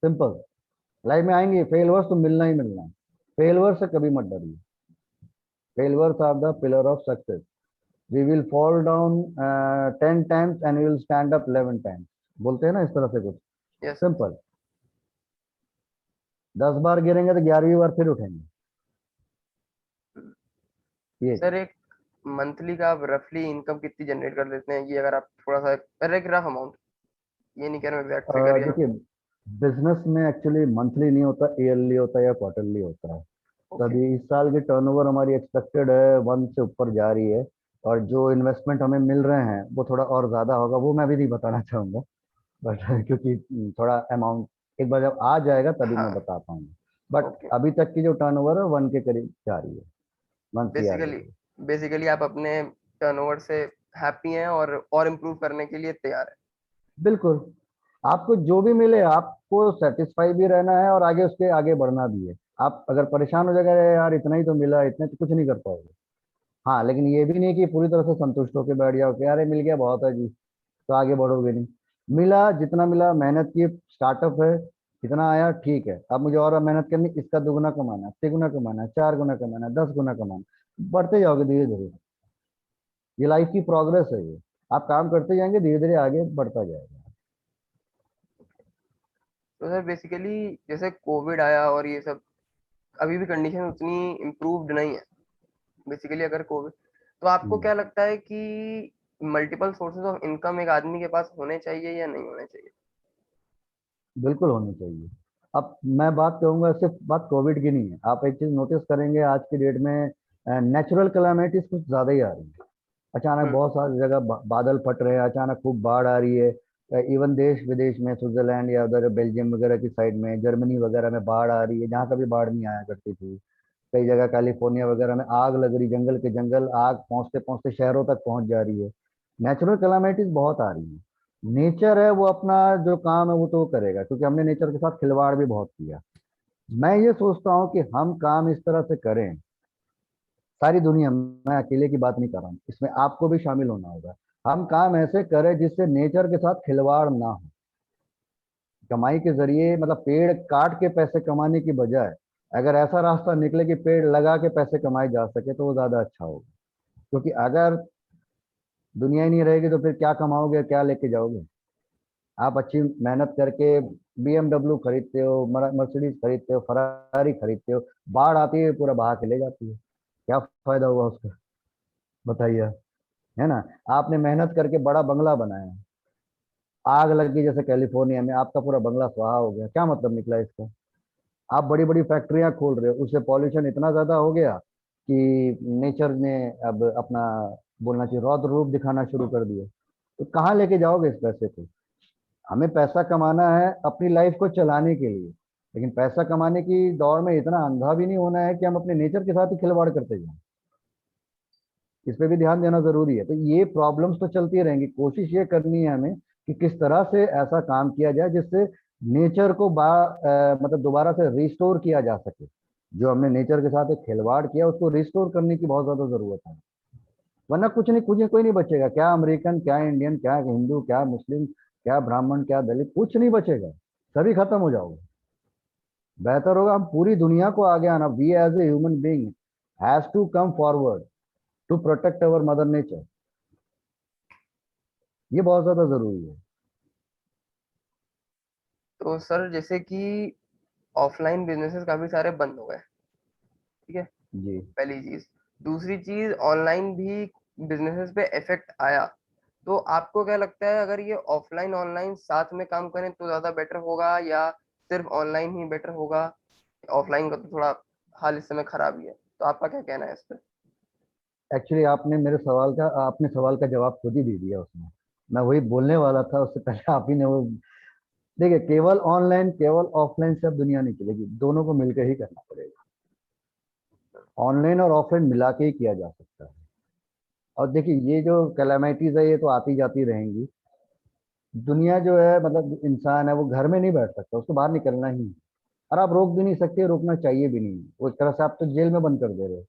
simple. Life में आएंगे फेलवर्स तो मिलना ही मिलना है, फेलवर से कभी मत डरिए। Failures are the pillar of success. We will fall down 10 times and we will stand up 11 times, बोलते हैं ना इस तरह से कुछ, यस। सिंपल। 10 बार गिरेंगे तो 11वीं बार फिर उठेंगे, ये। सर, एक मंथली का आप रफली इनकम कितनी जनरेट कर देते हैं, ये अगर आप थोड़ा सा, एक रफ अमाउंट, ये नहीं कह रहा हूँ एग्जैक्ट फिगर या। देखिए, बिजनेस में एक्चुअली मंथली नहीं होता, ईयरली होता है या क्वार्टरली होता है। तो ओके। अभी इस साल की टर्नओवर हमारी एक्सपेक्टेड है 1 से ऊपर जा रही है। और जो इन्वेस्टमेंट हमें मिल रहे हैं वो थोड़ा और ज़्यादा होगा, वो मैं भी नहीं बताना चाहूँगा, बट क्योंकि थोड़ा अमाउंट एक बार जब आ जाएगा तभी मैं हाँ। बता पाऊंगा। But okay. अभी तक की जो टर्नओवर है 1 के करीब जा रही है, मंथली आ बेसिकली रही है। बेसिकली आप अपने टर्नओवर से हैप्पी हैं और इम्प्रूव करने के लिए तैयार बिल्कुल, आपको जो भी मिले आपको सेटिस्फाई भी रहना है और आगे उसके आगे बढ़ना भी है। आप अगर परेशान हो जाएगा, "अरे यार इतना ही तो मिला, इतने तो कुछ नहीं कर पाओगे।" हाँ, लेकिन ये भी नहीं कि पूरी तरह से संतुष्ट होकर बैठ जाओ कि अरे मिल गया बहुत है जी, तो आगे बढ़ोगे नहीं। मिला जितना मिला, मेहनत की, स्टार्टअप है, इतना आया ठीक है, अब मुझे और मेहनत करनी, इसका दुगुना कमाना है, तिगुना कमाना है, 4 गुना कमाना है, 10 गुना कमाना है। बढ़ते जाओगे धीरे धीरे, ये लाइफ की प्रोग्रेस है ये। आप काम करते जाएंगे, धीरे धीरे आगे बढ़ता जाएगा। है। तो सर बेसिकली जैसे कोविड आया और ये सब, अभी भी कंडीशन उतनी इम्प्रूव्ड नहीं है। बेसिकली अगर कोविड, तो आपको हम्म, क्या लगता है कि मल्टीपल सोर्सेज ऑफ इनकम एक आदमी के पास होने चाहिए या नहीं होने चाहिए? बिल्कुल होनी चाहिए। अब मैं बात करूंगा, सिर्फ बात कोविड की नहीं है, आप एक चीज नोटिस करेंगे आज की डेट में, नेचुरल कैलामिटीज कुछ ज्यादा ही आ रही है। अचानक हम्म। बहुत सारी जगह बादल फट रहे हैं, अचानक खूब बाढ़ आ रही है। इवन देश विदेश में, स्विट्जरलैंड या उधर बेल्जियम वगैरह की साइड में, जर्मनी वगैरह में बाढ़ आ रही है, जहाँ कभी बाढ़ नहीं आया करती थी। कई जगह कैलिफोर्निया वगैरह में आग लग रही, जंगल के जंगल आग पहुंचते पहुंचते शहरों तक पहुंच जा रही है। नेचुरल कैलामिटीज बहुत आ रही है। नेचर है वो अपना जो काम है वो तो वो करेगा, क्योंकि हमने नेचर के साथ खिलवाड़ भी बहुत किया। मैं ये सोचता हूँ कि हम काम इस तरह से करें, सारी दुनिया, मैं अकेले की बात नहीं कर रहा हूँ, इसमें आपको भी शामिल होना होगा। हम काम ऐसे करें जिससे नेचर के साथ खिलवाड़ ना हो। कमाई के जरिए मतलब पेड़ काट के पैसे कमाने की बजाय अगर ऐसा रास्ता निकले कि पेड़ लगा के पैसे कमाए जा सके तो वो ज्यादा अच्छा होगा। क्योंकि अगर दुनिया ही नहीं रहेगी तो फिर क्या कमाओगे, क्या लेके जाओगे? आप अच्छी मेहनत करके BMW खरीदते हो, मर्सिडीज खरीदते हो, फरारी खरीदते हो, बाढ़ आती है पूरा बहा के ले जाती है, क्या फायदा हुआ उसका? बताइए। है ना? आपने मेहनत करके बड़ा बंगला बनाया, आग लग गई जैसे कैलिफोर्निया में, आपका पूरा बंगला स्वाहा हो गया, क्या मतलब निकला इसका? आप बड़ी बड़ी फैक्ट्रियां खोल रहे हो, उससे पॉल्यूशन इतना ज्यादा हो गया कि नेचर ने अब अपना, बोलना चाहिए, रौद्र रूप दिखाना शुरू कर दिया। तो कहाँ लेके जाओगे इस पैसे को? हमें पैसा कमाना है अपनी लाइफ को चलाने के लिए, लेकिन पैसा कमाने की दौड़ में इतना अंधा भी नहीं होना है कि हम अपने नेचर के साथ ही खिलवाड़ करते जाएं। इस पे भी ध्यान देना जरूरी है। तो ये प्रॉब्लम्स तो चलती रहेंगी, कोशिश ये करनी है हमें कि किस तरह से ऐसा काम किया जाए जिससे नेचर को मतलब दोबारा से रिस्टोर किया जा सके। जो हमने नेचर के साथ एक खिलवाड़ किया उसको रिस्टोर करने की बहुत ज्यादा जरूरत है। वरना कुछ नहीं, कुछ कोई नहीं बचेगा, क्या अमेरिकन, क्या इंडियन, क्या हिंदू, क्या मुस्लिम, क्या ब्राह्मण, क्या दलित, कुछ नहीं बचेगा, सभी खत्म हो जाओगे। बेहतर होगा हम पूरी दुनिया को आगे आना, we as a human being has to come forward to protect our mother nature. ये बहुत ज्यादा जरूरी है। तो सर जैसे कि ऑफलाइन बिजनेसेस काफी सारे बंद हो गए, ठीक है, जी। पहली चीज। दूसरी चीज, ऑनलाइन भी बिजनेसेस पे इफेक्ट आया। तो आपको क्या लगता है, अगर ये ऑफलाइन ऑनलाइन साथ में काम करें तो ज्यादा बेटर होगा, या सिर्फ ऑनलाइन ही बेटर होगा? ऑफलाइन का तो थोड़ा हाल इस समय खराब ही है, तो आपका क्या कहना है इस पे? एक्चुअली आपने सवाल का जवाब खुद ही दे दिया उसमें। मैं वही बोलने वाला था, उससे पहले आप ही ने वो। देखिए, केवल ऑनलाइन केवल ऑफलाइन से अब दुनिया नहीं चलेगी, दोनों को मिलकर ही करना पड़ेगा। ऑनलाइन और ऑफलाइन मिला के ही किया जा सकता है। और देखिए, ये जो कैलामिटीज है ये तो आती जाती रहेंगी। दुनिया जो है, मतलब इंसान है, वो घर में नहीं बैठ सकता, उसको बाहर निकलना ही है। और आप रोक भी नहीं सकते, रोकना चाहिए भी नहीं, वो एक तरह से आप तो जेल में बंद कर दे रहे हो।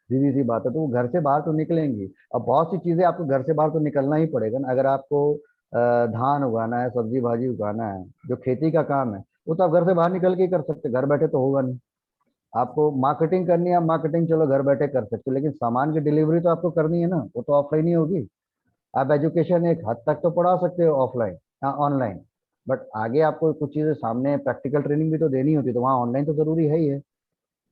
सीधी सी बात है, तो वो घर से बाहर तो निकलेंगी। अब बहुत सी चीजें आपको घर से बाहर तो निकलना ही पड़ेगा ना। अगर आपको धान उगाना है, सब्जी भाजी उगाना है, जो खेती का काम है, वो तो आप घर से बाहर निकल के ही कर सकते, घर बैठे तो होगा नहीं। आपको मार्केटिंग करनी है, आप मार्केटिंग चलो घर बैठे कर सकते हो, लेकिन सामान की डिलीवरी तो आपको करनी है ना, वो तो ऑफलाइन ही होगी। आप एजुकेशन एक हद तक तो पढ़ा सकते हो ऑफलाइन, ऑनलाइन, बट आगे आपको कुछ चीजें सामने प्रैक्टिकल ट्रेनिंग भी तो देनी होती है, तो वहाँ ऑनलाइन तो जरूरी है ही है।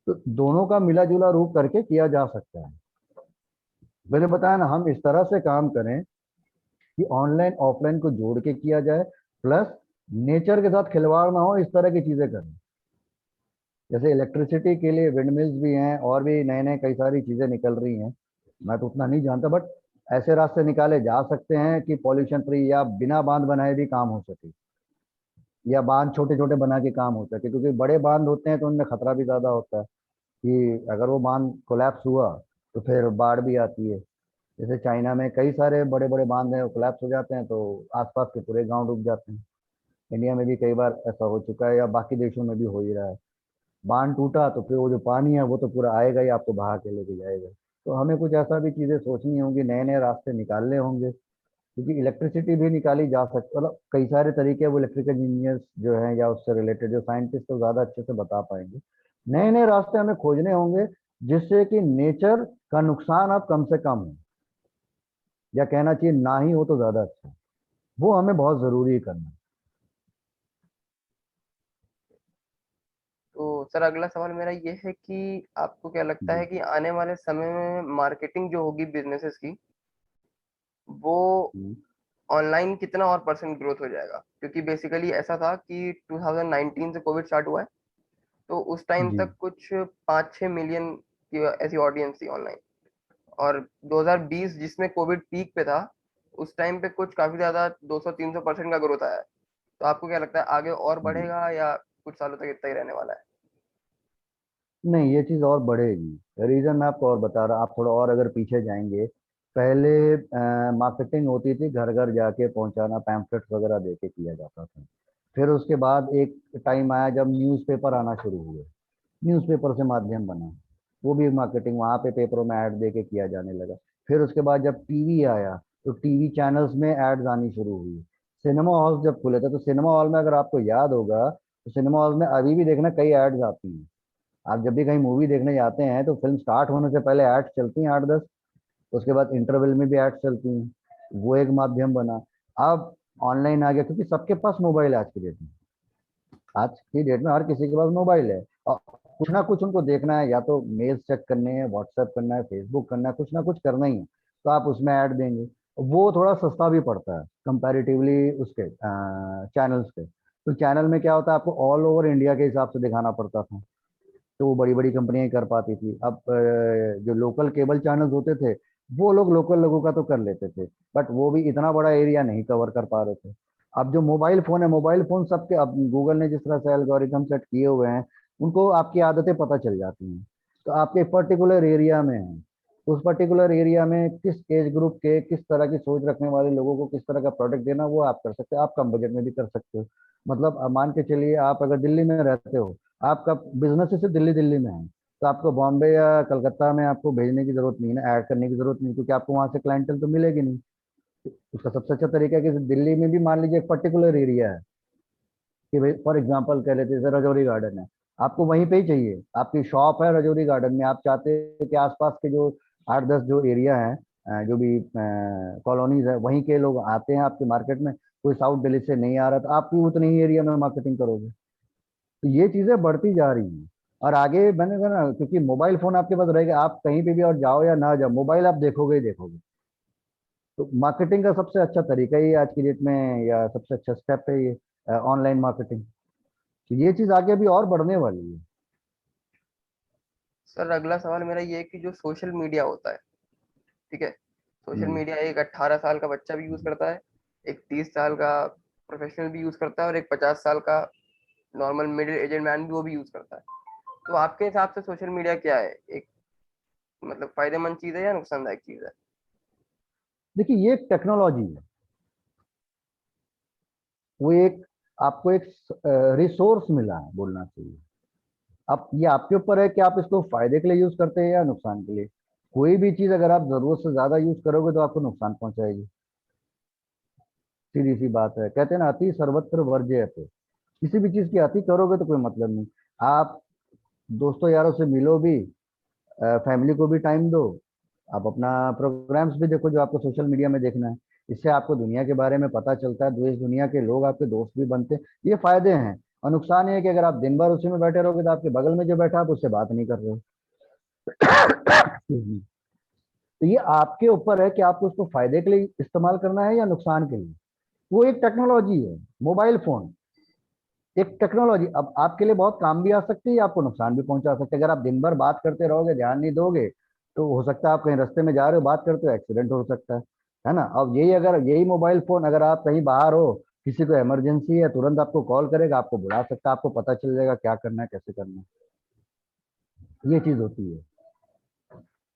तो दोनों का मिला जुला रूप करके किया जा सकता है। मैंने बताया ना, हम इस तरह से काम करें कि ऑनलाइन ऑफलाइन को जोड़ के किया जाए, प्लस नेचर के साथ खिलवाड़ ना हो, इस तरह की चीजें करें। जैसे इलेक्ट्रिसिटी के लिए विंड मिल्स भी हैं, और भी नए नए कई सारी चीजें निकल रही हैं। मैं तो उतना नहीं जानता, बट ऐसे रास्ते निकाले जा सकते हैं कि पॉल्यूशन फ्री या बिना बांध बनाए भी काम हो सके, या बांध छोटे छोटे बना के काम हो सके। क्योंकि बड़े बांध होते हैं तो उनमें खतरा भी ज्यादा होता है कि अगर वो बांध कोलैप्स हुआ तो फिर बाढ़ भी आती है। जैसे चाइना में कई सारे बड़े बड़े बांध हैं, वो कोलैप्स हो जाते हैं तो आसपास के पूरे गांव डूब जाते हैं। इंडिया में भी कई बार ऐसा हो चुका है, या बाकी देशों में भी हो ही रहा है। बांध टूटा तो फिर वो जो पानी है वो तो पूरा आएगा ही, आपको बहा के लेके जाएगा। तो हमें कुछ ऐसा भी चीजें सोचनी होंगी, नए नए रास्ते निकालने होंगे। क्योंकि इलेक्ट्रिसिटी भी निकाली जा सकती, मतलब कई सारे तरीके हैं, वो इलेक्ट्रिकल इंजीनियर्स जो हैं या उससे रिलेटेड जो साइंटिस्ट तो ज्यादा अच्छे से बता पाएंगे। नए नए रास्ते हमें खोजने होंगे जिससे कि नेचर का नुकसान अब कम से कम हो, या कहना चाहिए ना ही हो तो ज्यादा अच्छा है। वो हमें बहुत जरूरी करना है। तो सर अगला सवाल मेरा ये है कि आपको क्या लगता जी। है कि आने वाले समय में मार्केटिंग जो होगी बिजनेसेस की, वो हम्म। ऑनलाइन कितना और परसेंट ग्रोथ हो जाएगा? क्योंकि बेसिकली ऐसा था कि 2019 से कोविड स्टार्ट हुआ है, तो उस टाइम जी। तक कुछ 5-6 मिलियन की ऐसी ऑडियंस थी ऑनलाइन। और 2020 जिसमें कोविड पीक पे था, उस टाइम पे कुछ काफी ज्यादा 200-300% का ग्रोथ आया है। तो आपको क्या लगता है, आगे और जी। बढ़ेगा या कुछ सालों तक इतना ही रहने वाला है? नहीं, ये चीज़ और बढ़ेगी। रीज़न मैं आपको और बता रहा, आप थोड़ा और अगर पीछे जाएंगे, पहले मार्केटिंग होती थी, घर घर जाके पहुंचाना, पैम्फलेट्स वगैरह दे के किया जाता था। फिर उसके बाद एक टाइम आया जब न्यूज़पेपर आना शुरू हुए, न्यूज़पेपर से माध्यम बना, वो भी मार्केटिंग वहाँ पे पेपरों में ऐड दे के किया जाने लगा। फिर उसके बाद जब टीवी आया तो टीवी चैनल्स में एड्स आनी शुरू हुई। सिनेमा हॉल जब खुले थे तो सिनेमा हॉल में अगर आपको याद होगा तो सिनेमा हॉल में अभी भी देखना कई एड्स आती हैं। आप जब भी कहीं मूवी देखने जाते हैं तो फिल्म स्टार्ट होने से पहले एड्स चलती हैं 8-10, उसके बाद इंटरवल में भी एड्स चलती हैं। वो एक माध्यम बना। अब ऑनलाइन आ गया क्योंकि सबके पास मोबाइल है आज की डेट में। आज की डेट में हर किसी के पास मोबाइल है और कुछ ना कुछ उनको देखना है, या तो मेल चेक करने हैं, व्हाट्सएप करना है, फेसबुक करना है, कुछ ना कुछ करना ही है, तो आप उसमें ऐड देंगे। वो थोड़ा सस्ता भी पड़ता है कंपैरेटिवली उसके चैनल्स के। तो चैनल में क्या होता है, आपको ऑल ओवर इंडिया के हिसाब से दिखाना पड़ता था, तो वो बड़ी बड़ी कंपनियां ही कर पाती थी। अब जो लोकल केबल चैनल्स होते थे वो लोग लोकल लोगों का तो कर लेते थे, बट वो भी इतना बड़ा एरिया नहीं कवर कर पा रहे थे। अब जो मोबाइल फोन है, मोबाइल फोन सबके, अब गूगल ने जिस तरह से एल्गोरिथम सेट किए हुए हैं, उनको आपकी आदतें पता चल जाती हैं। तो आपके पर्टिकुलर एरिया में है, उस पर्टिकुलर एरिया में किस एज ग्रुप के, किस तरह की सोच रखने वाले लोगों को किस तरह का प्रोडक्ट देना, वो आप कर सकते हो। आप कम बजट में भी कर सकते हो। मतलब अब मान के चलिए आप अगर दिल्ली में रहते हो, आपका बिजनेस सिर्फ दिल्ली दिल्ली में है, तो आपको बॉम्बे या कलकत्ता में आपको भेजने की जरूरत नहीं है, ऐड करने की जरूरत नहीं, क्योंकि आपको वहां से क्लाइंटल तो मिलेगी नहीं। उसका सबसे अच्छा तरीका है कि दिल्ली में भी मान लीजिए एक पर्टिकुलर एरिया है, कि भाई फॉर एग्जांपल कह लेते हैं जैसे रजौरी गार्डन है, आपको वहीं पे ही चाहिए, आपकी शॉप है रजौरी गार्डन में, आप चाहते हैं कि आसपास के जो 8-10 जो एरिया है, जो भी कॉलोनीज है, वहीं के लोग आते हैं आपके मार्केट में, कोई साउथ दिल्ली से नहीं आ रहा, तो आप भी उतने ही एरिया में मार्केटिंग करोगे। तो ये चीजें बढ़ती जा रही हैं। और आगे मैंने कहा ना, क्योंकि मोबाइल फोन आपके पास रहेगा, आप कहीं पे भी और जाओ या ना जाओ, मोबाइल आप देखोगे ही देखोगे। तो मार्केटिंग का सबसे अच्छा तरीका ही आज की डेट में, या सबसे अच्छा स्टेप है ये ऑनलाइन मार्केटिंग। तो ये चीज आगे अभी और बढ़ने वाली है। सर अगला सवाल मेरा ये है कि जो सोशल मीडिया होता है, ठीक है, सोशल हम्म, मीडिया एक 18 साल का बच्चा भी यूज करता है, एक 30 साल का प्रोफेशनल भी यूज करता है, और एक 50 साल का नॉर्मल मिडिल एजेड मैन भी वो भी यूज करता है। तो आपके हिसाब से सोशल मीडिया क्या है, एक मतलब फायदेमंद चीज है या नुकसानदायक चीज है? देखिए ये एक टेक्नोलॉजी है, वो एक आपको एक रिसोर्स मिला है बोलना चाहिए। अब ये आपके ऊपर है कि आप इसको फायदे के लिए यूज करते हैं या नुकसान के लिए। कोई भी चीज अगर आप जरूरत से ज्यादा यूज करोगे तो आपको नुकसान पहुंचाएगी, सीधी सी बात है। कहते हैं ना, अति सर्वत्र वर्ज्यते। किसी भी चीज की अति करोगे तो कोई मतलब नहीं। आप दोस्तों यारों से मिलो भी, फैमिली को भी टाइम दो, आप अपना प्रोग्राम्स भी देखो जो आपको सोशल मीडिया में देखना है। इससे आपको दुनिया के बारे में पता चलता है, देश दुनिया के लोग आपके दोस्त भी बनते हैं। ये फायदे हैं। और नुकसान ये है कि अगर आप दिन भर उसी में बैठे रहोगे तो आपके बगल में जो बैठा है आप उससे बात नहीं कर रहे हो। Excuse me। तो ये आपके ऊपर है कि आपको उसको फायदे के लिए इस्तेमाल करना है या नुकसान के लिए। वो एक टेक्नोलॉजी है, मोबाइल फोन एक टेक्नोलॉजी। अब आपके लिए बहुत काम भी आ सकती है, आपको नुकसान भी पहुंचा सकती है। अगर आप दिन भर बात करते रहोगे, ध्यान नहीं दोगे, तो हो सकता है आप कहीं रास्ते में जा रहे हो, बात करते हो, एक्सीडेंट हो सकता है ना। अब यही अगर यही मोबाइल फोन अगर आप कहीं बाहर हो, किसी को इमरजेंसी है, तुरंत आपको कॉल करेगा, आपको बुला सकता है, आपको पता चल जाएगा क्या करना है, कैसे करना है। ये चीज होती है।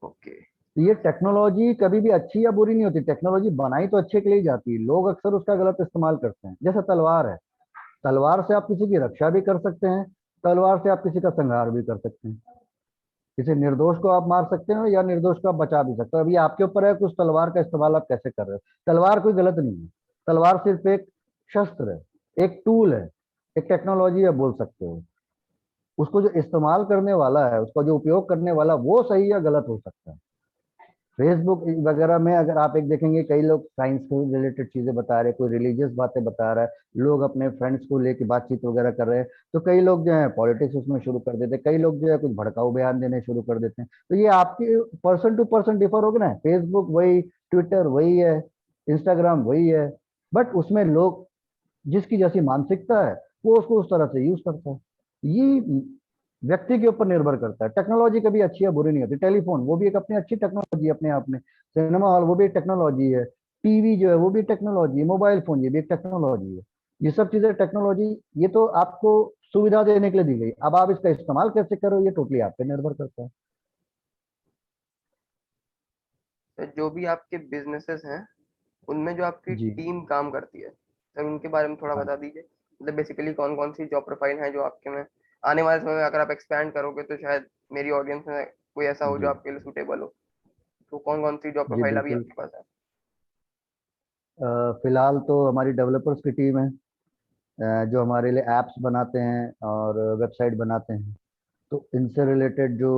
ओके। तो ये टेक्नोलॉजी कभी भी अच्छी या बुरी नहीं होती, टेक्नोलॉजी बनाई तो अच्छे के लिए ही जाती है। लोग अक्सर उसका गलत इस्तेमाल करते हैं। जैसे तलवार है, तलवार से आप किसी की रक्षा भी कर सकते हैं, तलवार से आप किसी का संहार भी कर सकते हैं। किसी निर्दोष को आप मार सकते हो या निर्दोष को आप बचा भी सकते हो। अभी आपके ऊपर है कि उस तलवार का इस्तेमाल आप कैसे कर रहे हो। तलवार कोई गलत नहीं है, तलवार सिर्फ एक शस्त्र है, एक टूल है, एक टेक्नोलॉजी है बोल सकते हो। उसको जो इस्तेमाल करने वाला है, उसका जो उपयोग करने वाला, वो सही या गलत हो सकता है। फेसबुक वगैरह में अगर आप एक देखेंगे, कई लोग साइंस से रिलेटेड चीजें बता रहे हैं, कोई रिलीजियस बातें बता रहा है, लोग अपने फ्रेंड्स को लेके बातचीत वगैरह कर रहे हैं, तो कई लोग जो है पॉलिटिक्स उसमें शुरू कर देते हैं, कई लोग जो है कुछ भड़काऊ बयान देने शुरू कर देते हैं। तो ये आपके पर्सन टू पर्सन डिफर होगा ना। फेसबुक वही, ट्विटर वही है, इंस्टाग्राम वही है, बट उसमें लोग जिसकी जैसी मानसिकता है वो उसको उस तरह से यूज करता है। ये व्यक्ति के ऊपर निर्भर करता है। टेक्नोलॉजी कभी अच्छी या बुरी नहीं होती। टेलीफोन वो भी एक अपनी अच्छी टेक्नोलॉजी है अपने आप में, सिनेमा हॉल वो भी एक टेक्नोलॉजी है, टीवी जो है वो भी टेक्नोलॉजी है, मोबाइल फोन ये भी एक टेक्नोलॉजी है। ये सब चीजें टेक्नोलॉजी, ये तो आपको सुविधा देने के लिए दी गई। अब आप इसका इस्तेमाल कैसे करो ये टोटली आप पे निर्भर करता है। तो जो भी आपके बिजनेसेस हैं, उनमें जो आपकी जी। टीम काम करती है, सर उनके बारे में थोड़ा हाँ। बता दीजिए। मतलब बेसिकली कौन कौन सी जॉब प्रोफाइल है जो आपके में आने वाले समय में अगर आप एक्सपैंड करोगे तो शायद मेरी ऑडियंस में कोई ऐसा हो जो जी आपके लिए सूटेबल हो। तो कौन कौन सी जॉब जी प्रोफाइल अभी बिल्कुल। आपके पास है? फिलहाल तो हमारी डेवलपर्स की टीम है, जो हमारे लिए ऐप्स बनाते हैं और वेबसाइट बनाते हैं। तो इनसे रिलेटेड जो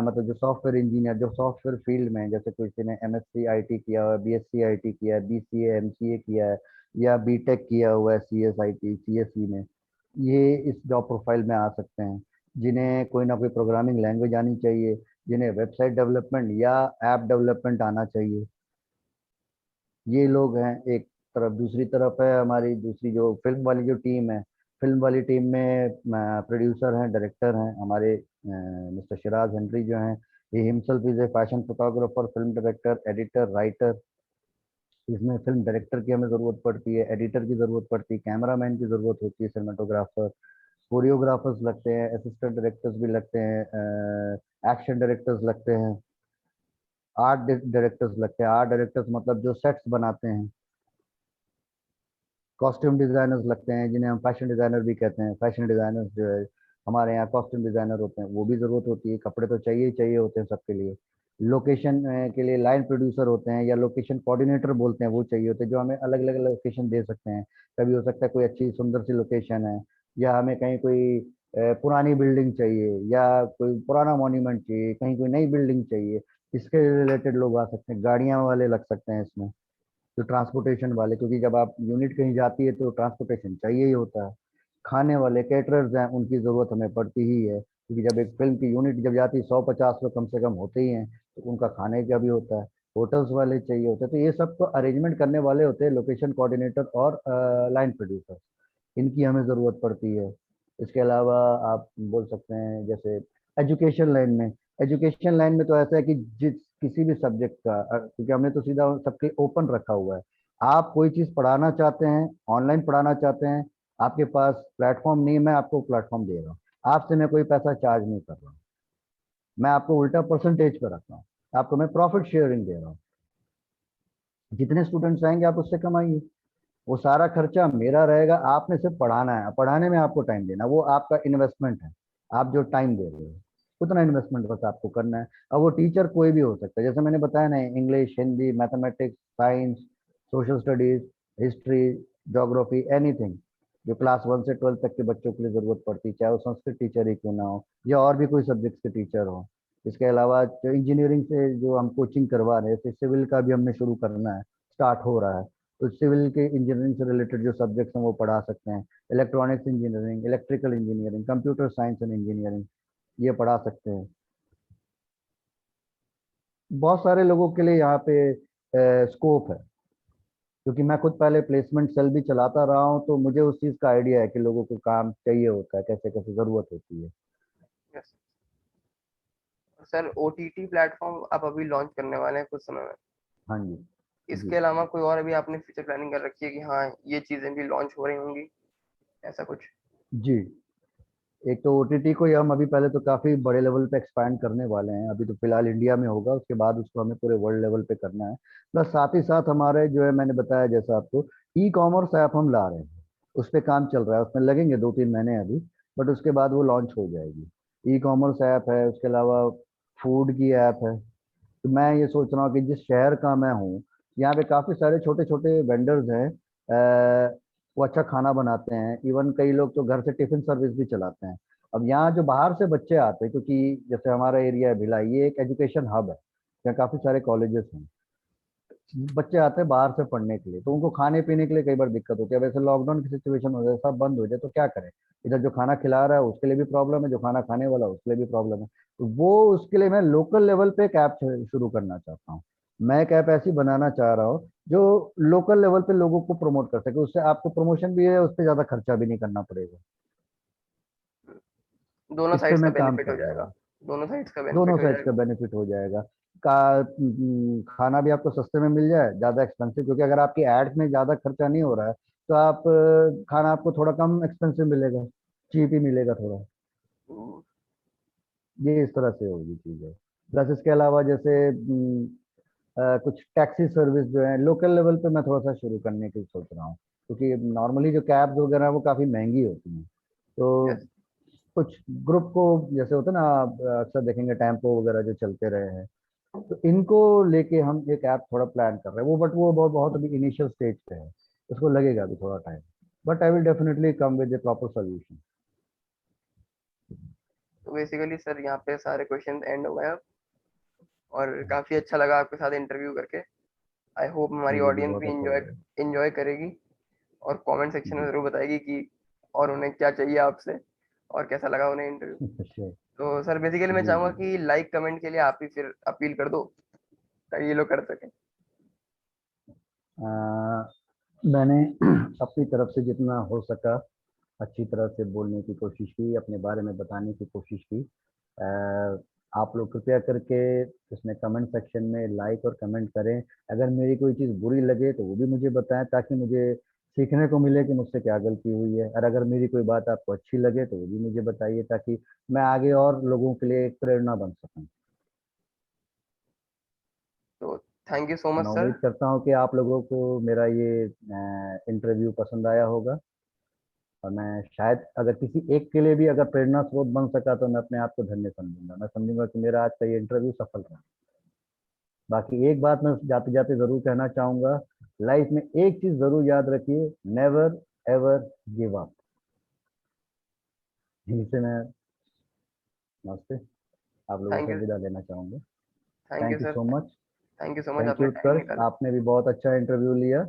मतलब जो सॉफ्टवेयर इंजीनियर जो सॉफ्टवेयर फील्ड में है, जैसे किसी ने एमएससी आईटी किया हुआ है, बीएससी आईटी किया है, बीसीए एमसीए किया है, या बीटेक किया हुआ है सीएस आईटी सीएसई में, ये इस जॉब प्रोफाइल में आ सकते हैं। जिन्हें कोई ना कोई प्रोग्रामिंग लैंग्वेज आनी चाहिए, जिन्हें वेबसाइट डेवलपमेंट या ऐप डेवलपमेंट आना चाहिए, ये लोग हैं एक तरफ। दूसरी तरफ है हमारी दूसरी जो फिल्म वाली जो टीम है। फिल्म वाली टीम में प्रोड्यूसर हैं, डायरेक्टर हैं हमारे मिस्टर शिराज हेनरी जो हैं। ये himself is a fashion photographer, film director, editor, writer. इसमें फिल्म डायरेक्टर की हमें ज़रूरत पड़ती है, एडिटर की ज़रूरत पड़ती है, कैमरामैन की ज़रूरत होती है, सिनेमाटोग्राफर, कोरियोग्राफर्स लगते हैं, असिस्टेंट डायरेक्टर्स भी लगते हैं, एक्शन डायरेक्टर्स लगते हैं, आर्ट डायरेक्टर्स लगते हैं। आर्ट डायरेक्टर्स मतलब जो सेट्स बनाते हैं। कॉस्ट्यूम डिजाइनर्स लगते हैं, जिन्हें हम फैशन डिजाइनर भी कहते हैं। फैशन डिजाइनर्स जो है हमारे यहाँ कॉस्ट्यूम डिजाइनर होते हैं, वो भी जरूरत होती है। कपड़े तो चाहिए ही चाहिए होते हैं सबके लिए। लोकेशन के लिए लाइन प्रोड्यूसर होते हैं, या लोकेशन कोऑर्डिनेटर बोलते हैं, वो चाहिए होते हैं, जो हमें अलग अलग लोकेशन दे सकते हैं। कभी हो सकता है कोई अच्छी सुंदर सी लोकेशन है, या हमें कहीं कोई पुरानी बिल्डिंग चाहिए, या कोई पुराना मॉन्यूमेंट चाहिए, कहीं कोई नई बिल्डिंग चाहिए। इसके रिलेटेड लोग आ सकते हैं। गाड़ियां वाले लग सकते हैं इसमें, जो ट्रांसपोर्टेशन वाले, क्योंकि जब आप यूनिट कहीं जाती है तो ट्रांसपोर्टेशन चाहिए ही होता है। खाने वाले कैटरर्स हैं, उनकी ज़रूरत हमें पड़ती ही है, क्योंकि जब एक फिल्म की यूनिट जब जाती है 150 लोग कम से कम होते ही हैं, तो उनका खाने का भी होता है। होटल्स वाले चाहिए होते हैं, तो ये सब को अरेंजमेंट करने वाले होते हैं लोकेशन कोऑर्डिनेटर और लाइन प्रोड्यूसर। इनकी हमें ज़रूरत पड़ती है। इसके अलावा आप बोल सकते हैं जैसे एजुकेशन लाइन में। एजुकेशन लाइन में तो ऐसा है कि जिस किसी भी सब्जेक्ट का क्योंकि हमने तो सीधा सबके ओपन रखा हुआ है। आप कोई चीज़ पढ़ाना चाहते हैं, ऑनलाइन पढ़ाना चाहते हैं, आपके पास प्लेटफॉर्म नहीं है, मैं आपको प्लेटफॉर्म दे रहा हूँ। आपसे मैं कोई पैसा चार्ज नहीं कर रहा हूँ, मैं आपको उल्टा परसेंटेज पे रखता हूँ। आपको मैं प्रॉफिट शेयरिंग दे रहा हूँ। जितने स्टूडेंट्स आएंगे आप उससे कमाइए, वो सारा खर्चा मेरा रहेगा। आपने सिर्फ पढ़ाना है, पढ़ाने में आपको टाइम देना, वो आपका इन्वेस्टमेंट है। आप जो टाइम दे रहे हो उतना इन्वेस्टमेंट बस आपको करना है। अब वो टीचर कोई भी हो सकता है, जैसे मैंने बताया ना, English, Hindi, mathematics, science, social studies, history, geography, anything जो क्लास 1 से 12 तक के बच्चों के लिए ज़रूरत पड़ती है, चाहे वो संस्कृत टीचर ही क्यों ना हो, या और भी कोई सब्जेक्ट के टीचर हो। इसके अलावा जो इंजीनियरिंग से जो हम कोचिंग करवा रहे हैं, सिविल का भी हमने शुरू करना है, स्टार्ट हो रहा है। तो सिविल के इंजीनियरिंग से रिलेटेड जो सब्जेक्ट्स हैं वो पढ़ा सकते हैं। Electronics engineering, electrical engineering, computer science and engineering, ये पढ़ा सकते हैं। बहुत सारे लोगों के लिए यहाँ पे स्कोप है, क्योंकि मैं खुद पहले प्लेसमेंट सेल भी चलाता रहा हूँ, तो मुझे उस चीज़ का आइडिया है कि लोगों को काम चाहिए होता है, कैसे कैसे ज़रूरत होती है। यस सर, ओटीटी प्लेटफॉर्म आप अभी लॉन्च करने वाले हैं कुछ समय में। हाँ जी। इसके जी अलावा कोई और अभी आपने फ्यूचर प्लानिंग कर रखी है कि हाँ ये चीजें भी लॉन्च हो रही होंगी, ऐसा कुछ? जी। एक तो ओटीटी को ही हम अभी पहले तो काफ़ी बड़े लेवल पे एक्सपैंड करने वाले हैं। अभी तो फिलहाल इंडिया में होगा, उसके बाद उसको हमें पूरे वर्ल्ड लेवल पे करना है। प्लस साथ ही साथ हमारे जो है, मैंने बताया जैसा आपको, ई कॉमर्स ऐप हम ला रहे हैं। उस पर काम चल रहा है, उसमें लगेंगे 2-3 महीने अभी, बट उसके बाद वो लॉन्च हो जाएगी। ई कॉमर्स ऐप है, उसके अलावा फूड की ऐप है। तो मैं ये सोच रहा हूँ कि जिस शहर का मैं हूँ, यहाँ पे काफ़ी सारे छोटे छोटे वेंडर्स हैं। वो अच्छा खाना बनाते हैं, इवन कई लोग तो घर से टिफिन सर्विस भी चलाते हैं। अब यहाँ जो बाहर से बच्चे आते हैं, क्योंकि जैसे हमारा एरिया है भिलाई, ये एक एजुकेशन हब है, यहाँ काफ़ी सारे कॉलेजेस हैं। बच्चे आते हैं बाहर से पढ़ने के लिए, तो उनको खाने पीने के लिए कई बार दिक्कत होती है। वैसे लॉकडाउन की सिचुएशन हो जाए, सब बंद हो जाए, तो क्या करें? इधर जो खाना खिला रहा है उसके लिए भी प्रॉब्लम है, जो खाना खाने वाला है उसके लिए भी प्रॉब्लम है। तो वो उसके लिए मैं लोकल लेवल पे एक ऐप शुरू करना चाहता हूँ। मैं एक ऐप ऐसी बनाना चाह रहा हूँ जो लोकल लेवल पे लोगों को प्रमोट कर सके, उससे आपको प्रमोशन भी है, उस पर ज़्यादा खर्चा भी नहीं करना पड़ेगा। दोनों इस पे साइड्स का मैं काम बेनिफिट हो कर रहा जाएगा। हूँ। दोनों साइड्स का दोनों बेनिफिट हो साइड्स का जाएगा। बेनिफिट हो जाएगा। खाना भी आपको सस्ते में मिल जाए, ज़्यादा एक्सपेंसिव, क्योंकि अगर आपकी एड में ज़्यादा खर्चा नहीं हो रहा है, तो आप खाना आपको थोड़ा कम एक्सपेंसिव मिलेगा, चीप ही मिलेगा थोड़ा। हम्म, ये इस तरह से होगी चीज़ें। प्लस इसके अलावा जैसे कुछ टैक्सी सर्विस जो है लोकल लेवल पे मैं थोड़ा सा शुरू करने की सोच रहा हूँ। क्योंकि नॉर्मली जो कैब्स वगैरह वो काफ़ी महंगी होती हैं। तो यस। कुछ ग्रुप को, जैसे होता है ना, आप अक्सर देखेंगे टेम्पो वगैरह जो चलते रहे हैं, तो इनको लेके हम एक ऐप थोड़ा प्लान कर रहे हैं। वो बट वो बहुत बहुत अभी इनिशियल स्टेज पे है, उसको लगेगा अभी थोड़ा time, but I will definitely come with A proper solution. तो बेसिकली सर यहाँ पे सारे क्वेश्चन एंड हो गए अब, और काफी अच्छा लगा आपके साथ इंटरव्यू करके। आई होप हमारी मुझे भी ऑडियंस बहुत भी अच्छा इंजॉय लगा। इंजॉय करेगी, और कमेंट सेक्शन में जी। जरूर बताएगी कि और उन्हें क्या चाहिए आपसे, और कैसा लगा उन्हें इंटरव्यू। श्योर। तो सर बेसिकली मैं जी चाहूंगा जी। कि लाइक कमेंट के लिए आप ही फिर अपील कर दो, ताकि ये लोग कर सकें। आ, मैंने अपनी तरफ से जितना हो सका अच्छी तरह से बोलने की कोशिश की, अपने बारे में बताने की कोशिश की। आप लोग कृपया करके इसमें कमेंट सेक्शन में लाइक और कमेंट करें। अगर मेरी कोई चीज़ बुरी लगे तो वो भी मुझे बताएं, ताकि मुझे सीखने को मिले कि मुझसे क्या गलती हुई है। और अगर मेरी कोई बात आपको अच्छी लगे तो वो भी मुझे बताइए, ताकि मैं आगे और लोगों के लिए एक प्रेरणा बन सकूं। तो थैंक यू सो तो मच मैं सर। उम्मीद करता हूँ कि आप लोगों को मेरा ये इंटरव्यू पसंद आया होगा। और मैं शायद अगर किसी एक के लिए भी अगर प्रेरणा स्रोत बन सका तो मैं अपने आप को धन्य समझूंगा। मैं समझूंगा कि मेरा आज का ये इंटरव्यू सफल रहा। बाकी एक बात मैं जाते जाते जरूर कहना चाहूंगा, लाइफ में एक चीज जरूर याद रखिए, नेवर एवर गिव अप। यहीं से मैं नमस्ते आप लोगों थैंक से यू। विदा लेना चाहूंगा। Thank you thank you sir. So much. Thank you so much, thank आपने यू टाइम उत्कर्ष, निकाला। आपने भी बहुत अच्छा इंटरव्यू लिया।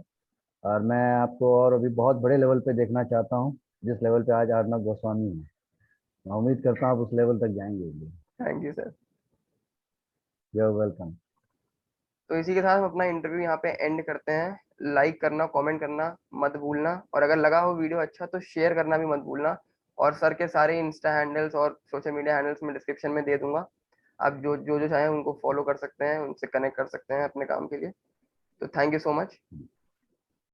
और मैं आपको और अभी बहुत बड़े लेवल पे देखना चाहता हूँ, जिस लेवल पे आज अर्नब गोस्वामी है। मैं उम्मीद करता हूँ आप उस लेवल तक जाएंगे एक दिन। Thank you sir. You welcome. तो इसी के साथ हम अपना इंटरव्यू यहाँ पे एंड करते हैं। लाइक करना, कमेंट करना मत भूलना, और अगर लगा हो वीडियो अच्छा तो शेयर करना भी मत भूलना। और सर के सारे इंस्टा हैंडल्स और सोशल मीडिया हैंडल्स में डिस्क्रिप्शन में दे दूंगा। आप जो जो जो चाहें उनको फॉलो कर सकते हैं, उनसे कनेक्ट कर सकते हैं अपने काम के लिए। तो थैंक यू सो मच।